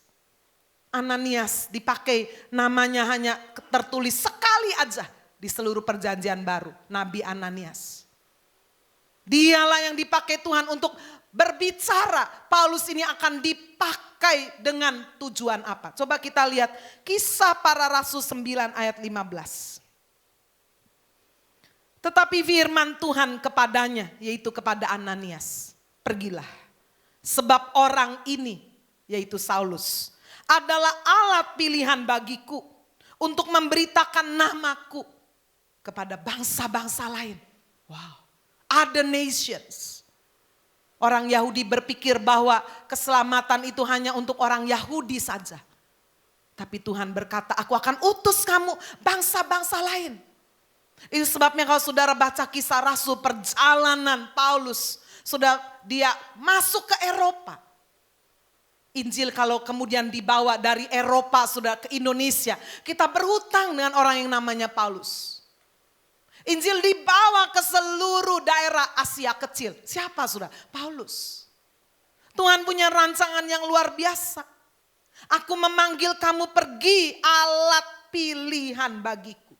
Ananias dipakai namanya hanya tertulis sekali aja di seluruh perjanjian baru. Nabi Ananias. Dialah yang dipakai Tuhan untuk berbicara. Paulus ini akan dipakai dengan tujuan apa? Coba kita lihat Kisah Para Rasul 9 ayat 15. Tetapi firman Tuhan kepadanya, yaitu kepada Ananias, pergilah. Sebab orang ini, yaitu Saulus, adalah alat pilihan bagiku untuk memberitakan namaku kepada bangsa-bangsa lain. Wow, other nations. Orang Yahudi berpikir bahwa keselamatan itu hanya untuk orang Yahudi saja. Tapi Tuhan berkata, aku akan utus kamu bangsa-bangsa lain. Itu sebabnya kalau saudara baca kisah Rasul perjalanan Paulus. Sudah dia masuk ke Eropa. Injil kalau kemudian dibawa dari Eropa sudah ke Indonesia. Kita berhutang dengan orang yang namanya Paulus. Injil dibawa ke seluruh daerah Asia kecil. Siapa sudah? Paulus. Tuhan punya rancangan yang luar biasa. Aku memanggil kamu pergi, alat pilihan bagiku.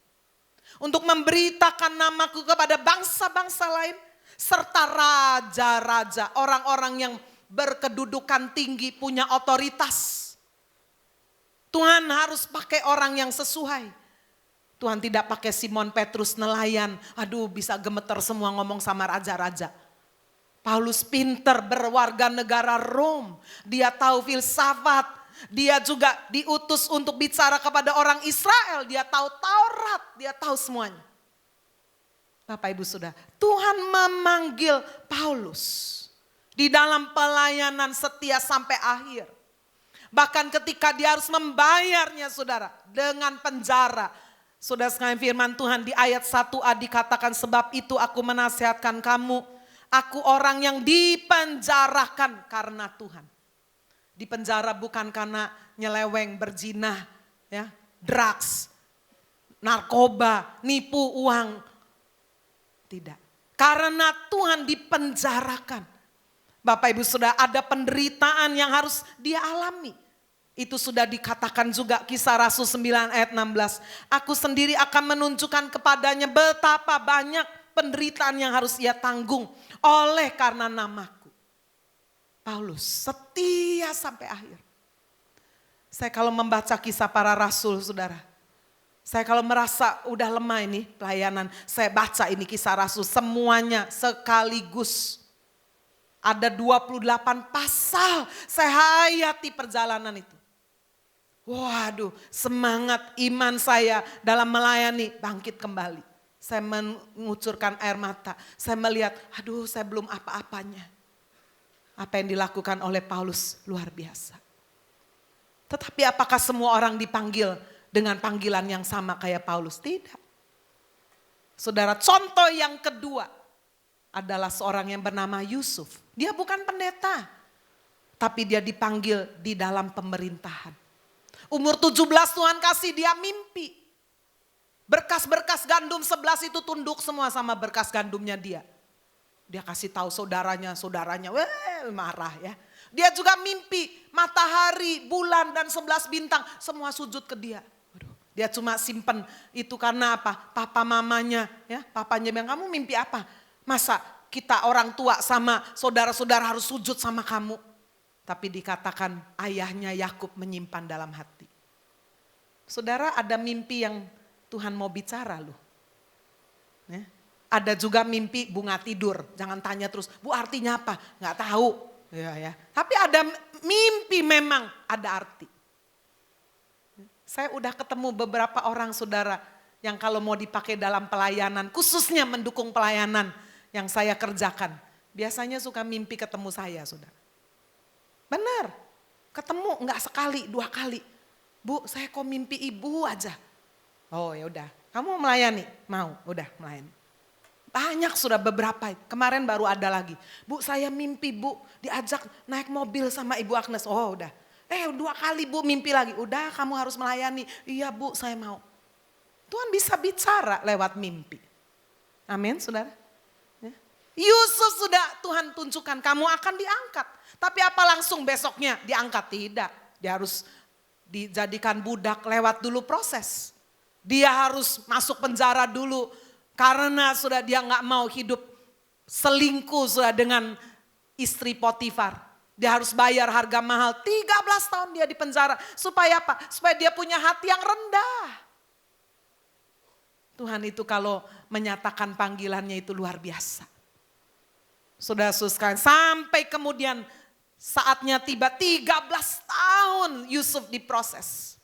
Untuk memberitakan namaku kepada bangsa-bangsa lain. Serta raja-raja, orang-orang yang berkedudukan tinggi, punya otoritas. Tuhan harus pakai orang yang sesuai. Tuhan tidak pakai Simon Petrus nelayan. Aduh, bisa gemeter semua ngomong sama raja-raja. Paulus pinter, berwarga negara Rom. Dia tahu filsafat. Dia juga diutus untuk bicara kepada orang Israel. Dia tahu Taurat, dia tahu semuanya. Bapak Ibu Saudara, Tuhan memanggil Paulus di dalam pelayanan setia sampai akhir. Bahkan ketika dia harus membayarnya saudara dengan penjara. Saudara sekalian, firman Tuhan di ayat 1a dikatakan, sebab itu aku menasihatkan kamu, aku orang yang dipenjarakan karena Tuhan. Dipenjara bukan karena nyeleweng, berzina, ya, drugs, narkoba, nipu uang. Tidak. Karena Tuhan dipenjarakan. Bapak Ibu Saudara, ada penderitaan yang harus dia alami. Itu sudah dikatakan juga kisah Rasul 9 ayat 16. Aku sendiri akan menunjukkan kepadanya betapa banyak penderitaan yang harus ia tanggung oleh karena namaku. Paulus setia sampai akhir. Saya kalau membaca kisah para rasul saudara. Saya kalau merasa udah lemah ini pelayanan. Saya baca ini kisah rasul semuanya sekaligus. Ada 28 pasal saya hayati perjalanan itu. Waduh, semangat iman saya dalam melayani bangkit kembali. Saya mengucurkan air mata. Saya melihat, aduh saya belum apa-apanya. Apa yang dilakukan oleh Paulus luar biasa. Tetapi apakah semua orang dipanggil dengan panggilan yang sama kayak Paulus? Tidak. Saudara, contoh yang kedua adalah seorang yang bernama Yusuf. Dia bukan pendeta, tapi dia dipanggil di dalam pemerintahan. Umur 17 Tuhan kasih dia mimpi. Berkas-berkas gandum 11 itu tunduk semua sama berkas gandumnya dia. Dia kasih tahu saudaranya, marah ya. Dia juga mimpi matahari, bulan dan 11 bintang semua sujud ke dia. Dia cuma simpen itu karena apa? Papa mamanya ya, papanya bilang kamu mimpi apa? Masa kita orang tua sama saudara-saudara harus sujud sama kamu? Tapi dikatakan ayahnya Yakub menyimpan dalam hati. Saudara, ada mimpi yang Tuhan mau bicara loh. Ya. Ada juga mimpi bunga tidur. Jangan tanya terus, Bu artinya apa? Nggak tahu. Ya. Tapi ada mimpi memang ada arti. Saya udah ketemu beberapa orang saudara yang kalau mau dipakai dalam pelayanan, khususnya mendukung pelayanan yang saya kerjakan. Biasanya suka mimpi ketemu saya saudara. Benar, ketemu enggak sekali, 2 kali. Bu, saya kok mimpi ibu aja. Oh ya udah, kamu mau melayani? Mau, udah melayani. Banyak sudah beberapa, kemarin baru ada lagi. Bu, saya mimpi bu, diajak naik mobil sama Ibu Agnes. Oh udah, 2 kali bu mimpi lagi. Udah kamu harus melayani. Iya bu, saya mau. Tuhan bisa bicara lewat mimpi. Amin saudara. Yusuf sudah Tuhan tunjukkan kamu akan diangkat. Tapi apa langsung besoknya diangkat? Tidak. Dia harus dijadikan budak lewat dulu proses. Dia harus masuk penjara dulu. Karena sudah dia gak mau hidup selingkuh sudah dengan istri Potifar. Dia harus bayar harga mahal. 13 tahun dia di penjara. Supaya apa? Supaya dia punya hati yang rendah. Tuhan itu kalau menyatakan panggilannya itu luar biasa. Saudara-saudara sekalian, sampai kemudian saatnya tiba 13 tahun Yusuf diproses.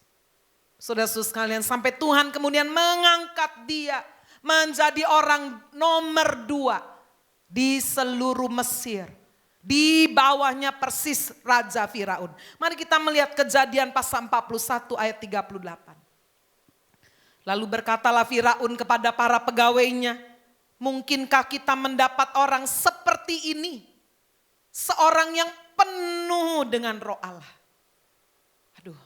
Saudara-saudara sekalian, sampai Tuhan kemudian mengangkat dia menjadi orang nomor 2 di seluruh Mesir. Di bawahnya persis Raja Firaun. Mari kita melihat Kejadian pasal 41 ayat 38. Lalu berkatalah Firaun kepada para pegawainya, mungkinkah kita mendapat orang seperti ini? Seorang yang penuh dengan roh Allah. Aduh,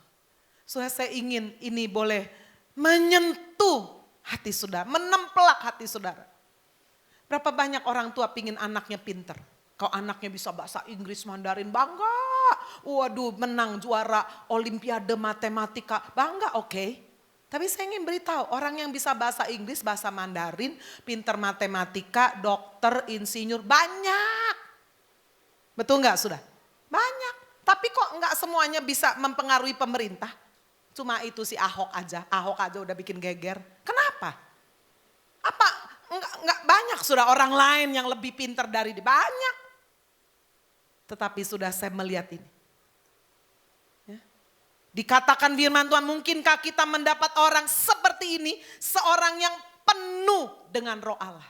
saya ingin ini boleh menyentuh hati saudara, menempelak hati saudara. Berapa banyak orang tua pingin anaknya pinter. Kalau anaknya bisa bahasa Inggris, Mandarin, bangga. Waduh, menang juara Olimpiade Matematika, bangga, oke. Tapi saya ingin beritahu, orang yang bisa bahasa Inggris, bahasa Mandarin, pinter matematika, dokter, insinyur, banyak. Betul nggak sudah? Banyak. Tapi kok nggak semuanya bisa mempengaruhi pemerintah? Cuma itu si Ahok aja udah bikin geger. Kenapa? Apa? Enggak banyak sudah orang lain yang lebih pinter dari dia, banyak. Tetapi sudah saya melihat ini. Ya. Dikatakan firman Tuhan, mungkinkah kita mendapat orang seperti ini, seorang yang penuh dengan roh Allah.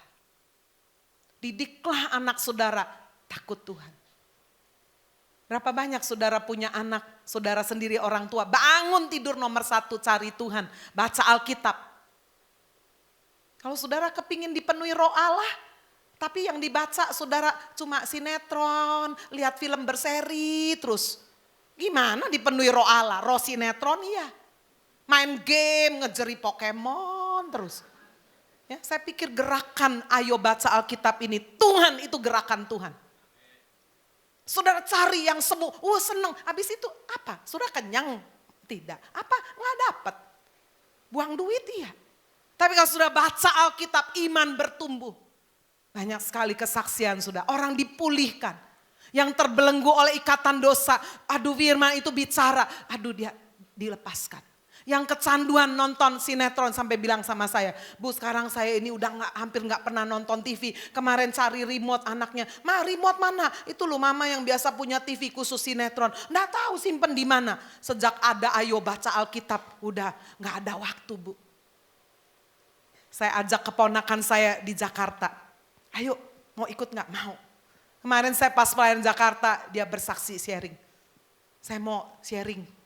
Didiklah anak saudara takut Tuhan. Berapa banyak saudara punya anak, saudara sendiri orang tua, bangun tidur nomor 1 cari Tuhan, baca Alkitab. Kalau saudara kepingin dipenuhi roh Allah, tapi yang dibaca saudara cuma sinetron, lihat film berseri terus. Gimana dipenuhi roh Allah? Roh sinetron iya. Main game, ngejeri Pokemon terus. Ya, saya pikir gerakan ayo baca Alkitab ini, Tuhan itu gerakan Tuhan. Saudara cari yang semu, seneng. Habis itu apa? Saudara kenyang? Tidak. Apa? Nggak dapat. Buang duit iya. Tapi kalau sudah baca Alkitab, iman bertumbuh. Banyak sekali kesaksian sudah. Orang dipulihkan. Yang terbelenggu oleh ikatan dosa. Aduh firman itu bicara. Aduh dia dilepaskan. Yang kecanduan nonton sinetron sampai bilang sama saya, Bu sekarang saya ini udah hampir gak pernah nonton TV. Kemarin cari remote anaknya, Ma remote mana? Itu loh mama yang biasa punya TV khusus sinetron. Nggak tahu simpen di mana. Sejak ada ayo baca Alkitab, udah gak ada waktu Bu. Saya ajak keponakan saya di Jakarta. Ayo mau ikut gak? Mau. Kemarin saya pas pelayanan Jakarta, dia bersaksi sharing. Saya mau sharing.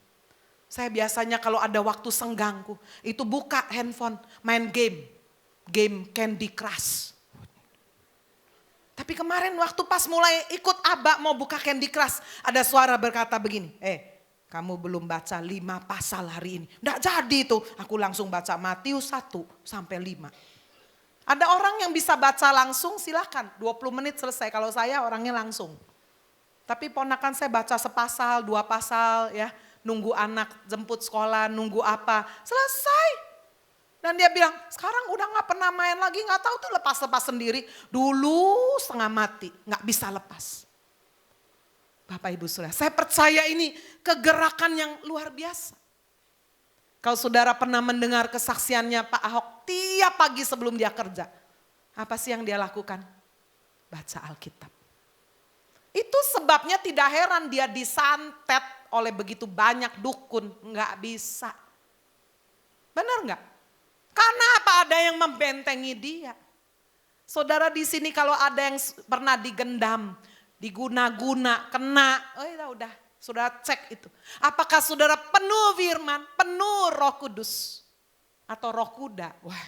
Saya biasanya kalau ada waktu senggangku, itu buka handphone, main game. Game Candy Crush. Tapi kemarin waktu pas mulai ikut Aba mau buka Candy Crush, ada suara berkata begini, kamu belum baca 5 pasal hari ini. Nggak jadi tuh, aku langsung baca Matius 1 sampai 5. Ada orang yang bisa baca langsung silakan, 20 menit selesai. Kalau saya orangnya langsung. Tapi ponakan saya baca sepasal, 2 pasal ya. Nunggu anak jemput sekolah, nunggu apa, selesai. Dan dia bilang, sekarang udah gak pernah main lagi, gak tahu tuh lepas-lepas sendiri. Dulu setengah mati, gak bisa lepas. Bapak Ibu Saudara, saya percaya ini kegerakan yang luar biasa. Kalau saudara pernah mendengar kesaksiannya Pak Ahok, tiap pagi sebelum dia kerja. Apa sih yang dia lakukan? Baca Alkitab. Itu sebabnya tidak heran dia disantet oleh begitu banyak dukun, nggak bisa. Benar nggak? Karena apa? Ada yang membentengi dia. Saudara di sini kalau ada yang pernah digendam, diguna-guna, kena, udah, saudara cek itu. Apakah saudara penuh firman, penuh Roh Kudus atau roh kuda? Wah.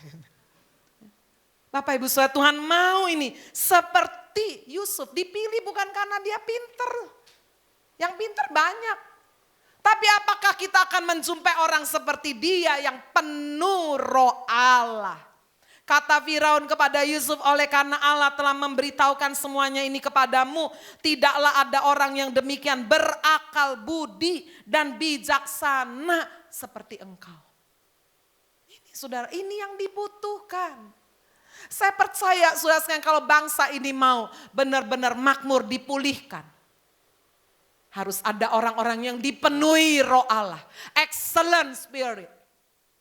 Bapak Ibu Saudara, Tuhan mau ini seperti Yusuf dipilih bukan karena dia pinter. Yang pinter banyak. Tapi apakah kita akan menjumpai orang seperti dia yang penuh roh Allah? Kata Firaun kepada Yusuf, oleh karena Allah telah memberitahukan semuanya ini kepadamu, tidaklah ada orang yang demikian berakal budi dan bijaksana seperti engkau. Ini saudara, ini yang dibutuhkan. Saya percaya saudara sekalian kalau bangsa ini mau benar-benar makmur dipulihkan. Harus ada orang-orang yang dipenuhi roh Allah. Excellent spirit.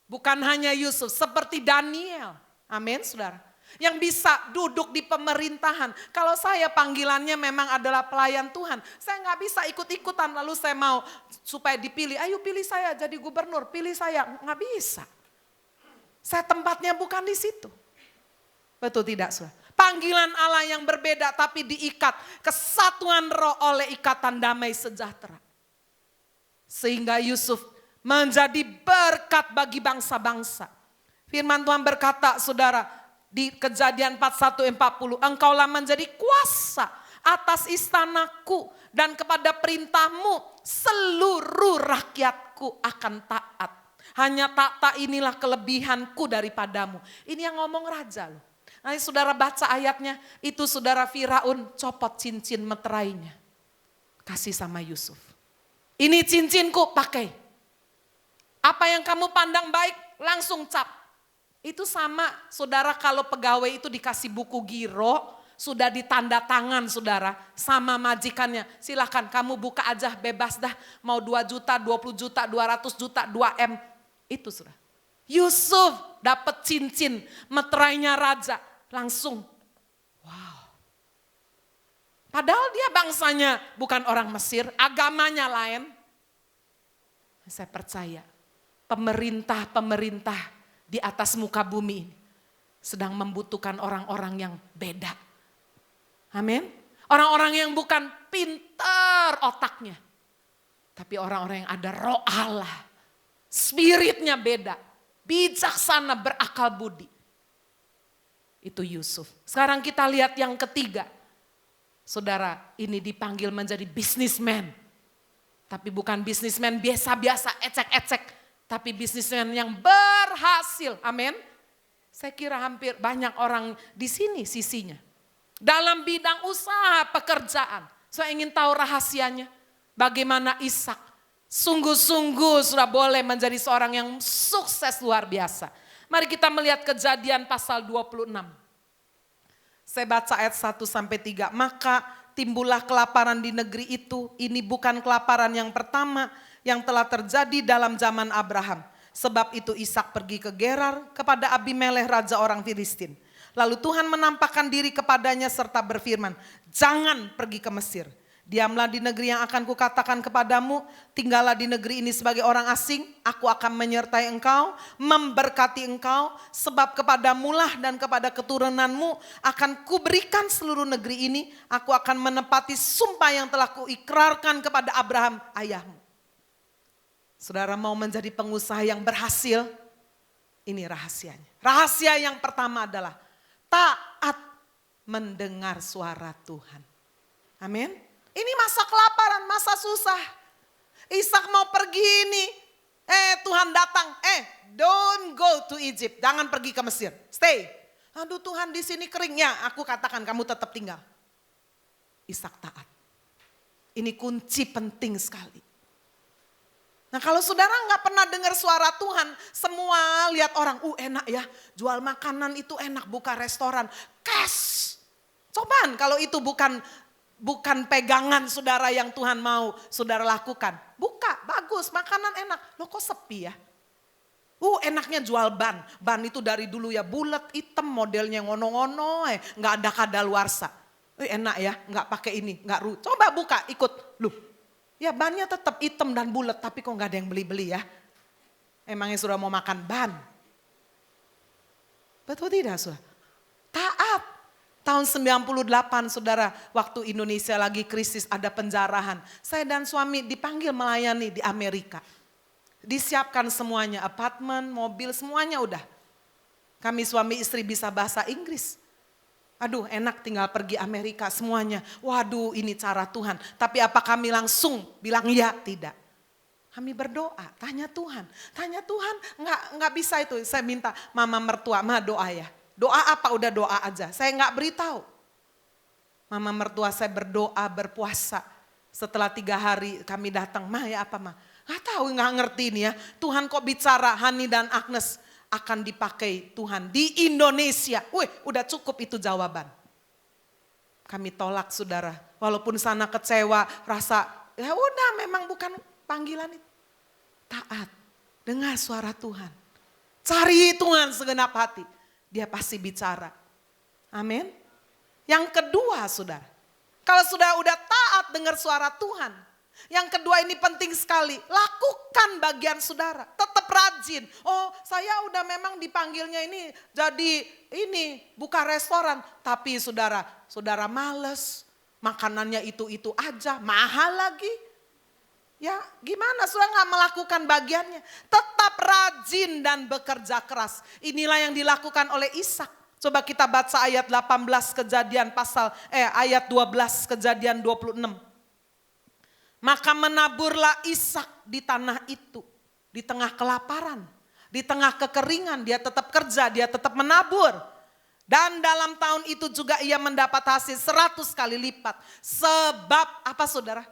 Bukan hanya Yusuf, seperti Daniel. Amin saudara. Yang bisa duduk di pemerintahan. Kalau saya panggilannya memang adalah pelayan Tuhan. Saya gak bisa ikut-ikutan lalu saya mau supaya dipilih. Ayo pilih saya jadi gubernur, pilih saya. Gak bisa. Saya tempatnya bukan di situ. Betul tidak saudara? Panggilan Allah yang berbeda tapi diikat kesatuan roh oleh ikatan damai sejahtera. Sehingga Yusuf menjadi berkat bagi bangsa-bangsa. Firman Tuhan berkata, saudara, di Kejadian 41:40, engkaulah menjadi kuasa atas istanaku dan kepada perintahmu seluruh rakyatku akan taat. Hanya tak inilah kelebihanku daripadamu. Ini yang ngomong raja loh. Nanti saudara baca ayatnya, itu saudara Firaun copot cincin meterainya. Kasih sama Yusuf. Ini cincinku, pakai. Apa yang kamu pandang baik langsung cap. Itu sama saudara kalau pegawai itu dikasih buku giro, sudah ditanda tangan saudara sama majikannya. Silahkan kamu buka aja bebas dah, mau 2 juta, 20 juta, 200 juta, 2M. Itu saudara. Yusuf dapat cincin meterainya raja, langsung wow. Padahal dia bangsanya bukan orang Mesir, agamanya lain. Saya percaya pemerintah di atas muka bumi ini sedang membutuhkan orang-orang yang beda. Amin. Orang-orang yang bukan pintar otaknya, tapi orang-orang yang ada roh Allah. Spiritnya beda, bijaksana, berakal budi. Itu Yusuf. Sekarang kita lihat yang ketiga. Saudara, ini dipanggil menjadi businessman. Tapi bukan businessman biasa-biasa, ecek-ecek. Tapi businessman yang berhasil. Amin. Saya kira hampir banyak orang di sini sisinya. Dalam bidang usaha pekerjaan. Saya ingin tahu rahasianya. Bagaimana Ishak sungguh-sungguh sudah boleh menjadi seorang yang sukses luar biasa. Mari kita melihat Kejadian pasal 26. Saya baca ayat 1-3. Maka timbullah kelaparan di negeri itu. Ini bukan kelaparan yang pertama yang telah terjadi dalam zaman Abraham. Sebab itu Ishak pergi ke Gerar kepada Abimelekh raja orang Filistin. Lalu Tuhan menampakkan diri kepadanya serta berfirman, jangan pergi ke Mesir. Diamlah di negeri yang akan kukatakan kepadamu, tinggallah di negeri ini sebagai orang asing, aku akan menyertai engkau, memberkati engkau, sebab kepadamulah dan kepada keturunanmu akan kuberikan seluruh negeri ini, aku akan menepati sumpah yang telah kuikrarkan kepada Abraham ayahmu. Saudara mau menjadi pengusaha yang berhasil, ini rahasianya. Rahasia yang pertama adalah taat mendengar suara Tuhan. Amin. Ini masa kelaparan, masa susah. Ishak mau pergi ini. Tuhan datang. Don't go to Egypt. Jangan pergi ke Mesir. Stay. Aduh Tuhan di sini keringnya. Aku katakan kamu tetap tinggal. Ishak taat. Ini kunci penting sekali. Nah kalau saudara nggak pernah dengar suara Tuhan. Semua lihat orang. Enak ya. Jual makanan itu enak. Buka restoran. Cash. Cobaan kalau itu bukan pegangan saudara yang Tuhan mau saudara lakukan. Buka, bagus, makanan enak. Loh kok sepi ya? Enaknya jual ban. Ban itu dari dulu ya bulat, hitam, modelnya ngono-ngono. Nggak ada kadaluarsa. Enak ya, nggak pakai ini, nggak coba buka, ikut. Loh, ya bannya tetap hitam dan bulat, tapi kok nggak ada yang beli-beli ya? Emangnya sudah mau makan ban? Betul tidak saudara? Taat. Tahun 98 saudara, waktu Indonesia lagi krisis ada penjarahan. Saya dan suami dipanggil melayani di Amerika. Disiapkan semuanya, apartemen, mobil, semuanya udah. Kami suami istri bisa bahasa Inggris. Aduh enak tinggal pergi Amerika semuanya. Waduh ini cara Tuhan. Tapi apa kami langsung bilang ya? Tidak. Kami berdoa, tanya Tuhan. Tanya Tuhan, nggak bisa itu. Saya minta mama mertua, doa ya. Doa apa? Udah doa aja. Saya nggak beritahu. Mama mertua saya berdoa, berpuasa. Setelah 3 hari kami datang, ya apa Nggak tahu, nggak ngerti ini ya. Tuhan kok bicara Hani dan Agnes akan dipakai Tuhan di Indonesia. Udah cukup itu jawaban. Kami tolak saudara. Walaupun sana kecewa, rasa ya udah memang bukan panggilan itu. Taat, dengar suara Tuhan. Cari Tuhan segenap hati. Dia pasti bicara. Amin. Yang kedua saudara. Kalau sudah taat dengar suara Tuhan. Yang kedua ini penting sekali. Lakukan bagian saudara. Tetap rajin. Oh, saya udah memang dipanggilnya ini jadi buka restoran. Tapi saudara males, makanannya itu aja, mahal lagi. Ya gimana saudara gak melakukan bagiannya. Tetap rajin dan bekerja keras. Inilah yang dilakukan oleh Ishak. Coba kita baca ayat 18 Kejadian ayat 12 Kejadian 26. Maka menaburlah Ishak di tanah itu. Di tengah kelaparan, di tengah kekeringan, dia tetap kerja, dia tetap menabur. Dan dalam tahun itu juga ia mendapat hasil 100 kali lipat. Sebab apa saudara?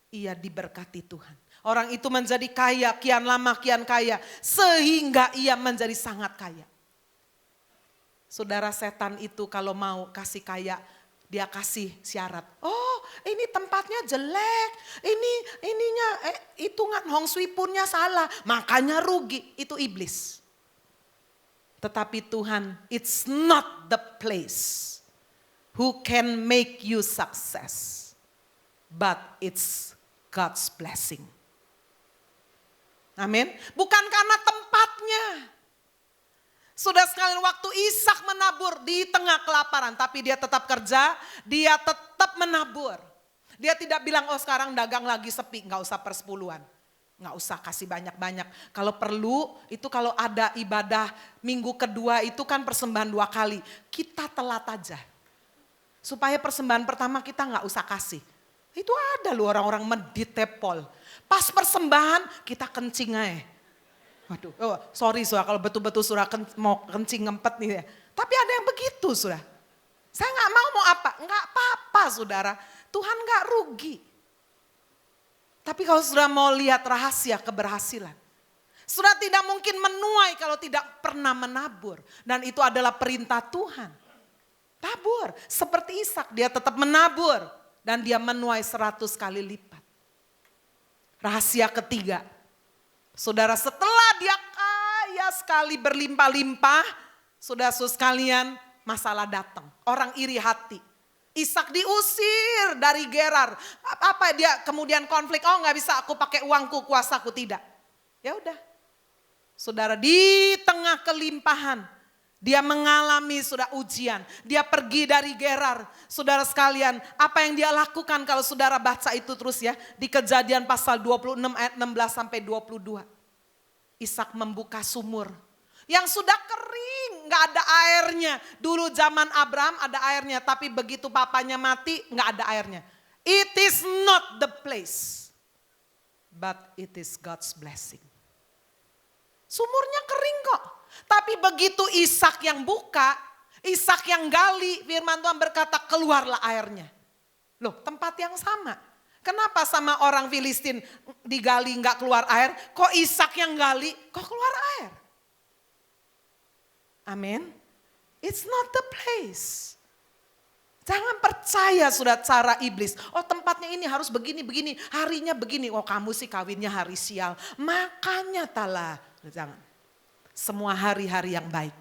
Ia diberkati Tuhan. Orang itu menjadi kaya, kian lama kian kaya. Sehingga ia menjadi sangat kaya. Saudara, setan itu kalau mau kasih kaya, dia kasih syarat. Oh, ini tempatnya jelek, hitungan hong shui punnya salah, makanya rugi. Itu iblis. Tetapi Tuhan, it's not the place who can make you success, but it's God's blessing. Amin. Bukan karena tempatnya. Sudah sekalian waktu Ishak menabur di tengah kelaparan. Tapi dia tetap kerja, dia tetap menabur. Dia tidak bilang, oh sekarang dagang lagi sepi, gak usah persepuluhan. Gak usah kasih banyak-banyak. Kalau perlu, itu kalau ada ibadah minggu kedua itu kan persembahan 2 kali. Kita telat aja. Supaya persembahan pertama kita gak usah kasih. Itu ada loh orang-orang medit tepol. Pas persembahan kita kencing aja. Waduh, sorry kalau betul-betul surah mau kencing ngempet nih ya. Tapi ada yang begitu surah. Saya gak mau apa, gak apa-apa saudara. Tuhan gak rugi. Tapi kalau saudara mau lihat rahasia keberhasilan. Saudara tidak mungkin menuai kalau tidak pernah menabur. Dan itu adalah perintah Tuhan. Tabur, seperti Ishak dia tetap menabur. Dan dia menuai 100 kali lipat. Rahasia ketiga. Saudara, setelah dia kaya sekali berlimpah-limpah, saudara-saudara sekalian masalah datang. Orang iri hati. Ishak diusir dari Gerar. Apa dia kemudian konflik? Oh nggak bisa aku pakai uangku, kuasaku, tidak. Ya udah. Saudara, di tengah kelimpahan dia mengalami ujian. Dia pergi dari Gerar. Saudara sekalian, apa yang dia lakukan kalau saudara baca itu terus ya. Di Kejadian pasal 26 ayat 16 sampai 22. Ishak membuka sumur yang sudah kering, gak ada airnya. Dulu zaman Abraham ada airnya, tapi begitu papanya mati gak ada airnya. It is not the place, but it is God's blessing. Sumurnya kering kok. Tapi begitu Ishak yang buka, Ishak yang gali, firman Tuhan berkata keluarlah airnya. Loh, tempat yang sama. Kenapa sama orang Filistin digali nggak keluar air, kok Ishak yang gali kok keluar air? Amin. It's not the place. Jangan percaya sudah cara iblis. Oh tempatnya ini harus begini, harinya begini. Oh kamu sih kawinnya hari sial, makanya talah. Jangan. Semua hari-hari yang baik.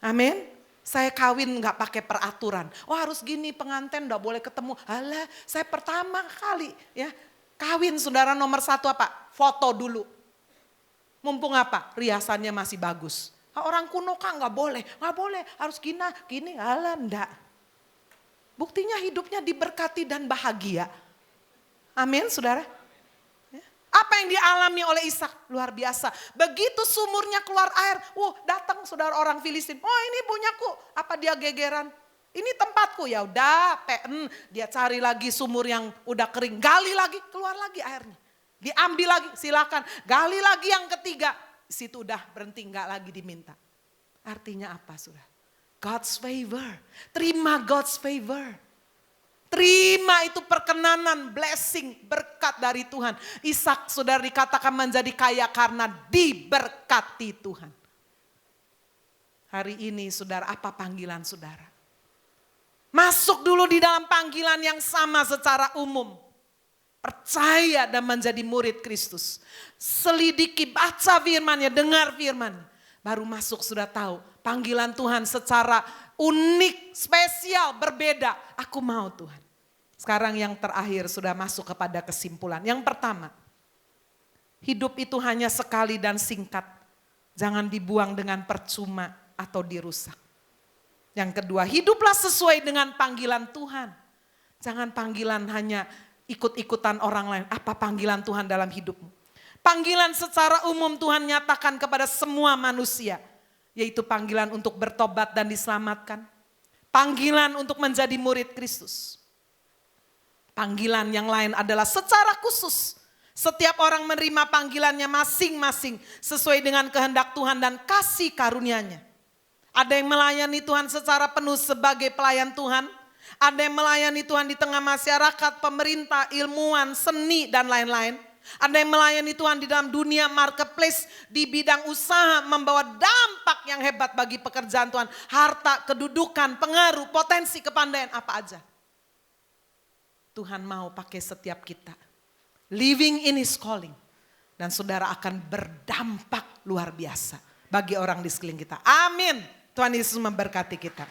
Amin. Saya kawin gak pakai peraturan. Oh harus gini pengantin gak boleh ketemu. Alah saya pertama kali ya. Kawin saudara nomor 1 apa? Foto dulu. Mumpung apa? Riasannya masih bagus. Orang kuno kan gak boleh. Gak boleh harus gini. Alah enggak. Buktinya hidupnya diberkati dan bahagia. Amin saudara. Apa yang dialami oleh Ishak luar biasa. Begitu sumurnya keluar air, datang saudara orang Filistin. Oh ini punyaku, apa dia gegeran? Ini tempatku, ya udah, dia cari lagi sumur yang udah kering, gali lagi, keluar lagi airnya. Diambil lagi, silakan. Gali lagi yang ketiga, situ udah berhenti, nggak lagi diminta. Artinya apa saudara? God's favor, terima God's favor. Terima itu perkenanan, blessing, berkat dari Tuhan. Ishak saudara dikatakan menjadi kaya karena diberkati Tuhan. Hari ini saudara, apa panggilan saudara? Masuk dulu di dalam panggilan yang sama secara umum. Percaya dan menjadi murid Kristus. Selidiki, baca firman-Nya, dengar firman. Baru masuk sudah tahu panggilan Tuhan secara unik, spesial, berbeda. Aku mau Tuhan. Sekarang yang terakhir sudah masuk kepada kesimpulan. Yang pertama, Hidup itu hanya sekali dan singkat. Jangan dibuang dengan percuma atau dirusak. Yang kedua, hiduplah sesuai dengan panggilan Tuhan. Jangan panggilan hanya ikut-ikutan orang lain. Apa panggilan Tuhan dalam hidupmu? Panggilan secara umum Tuhan nyatakan kepada semua manusia. Yaitu panggilan untuk bertobat dan diselamatkan. Panggilan untuk menjadi murid Kristus. Panggilan yang lain adalah secara khusus. Setiap orang menerima panggilannya masing-masing sesuai dengan kehendak Tuhan dan kasih karunia-Nya. Ada yang melayani Tuhan secara penuh sebagai pelayan Tuhan. Ada yang melayani Tuhan di tengah masyarakat, pemerintah, ilmuwan, seni dan lain-lain. Ada yang melayani Tuhan di dalam dunia marketplace, di bidang usaha, membawa dampak yang hebat bagi pekerjaan Tuhan. Harta, kedudukan, pengaruh, potensi, kepandaian, apa aja. Tuhan mau pakai setiap kita. Living in His calling. Dan saudara akan berdampak luar biasa bagi orang di sekeliling kita. Amin. Tuhan Yesus memberkati kita.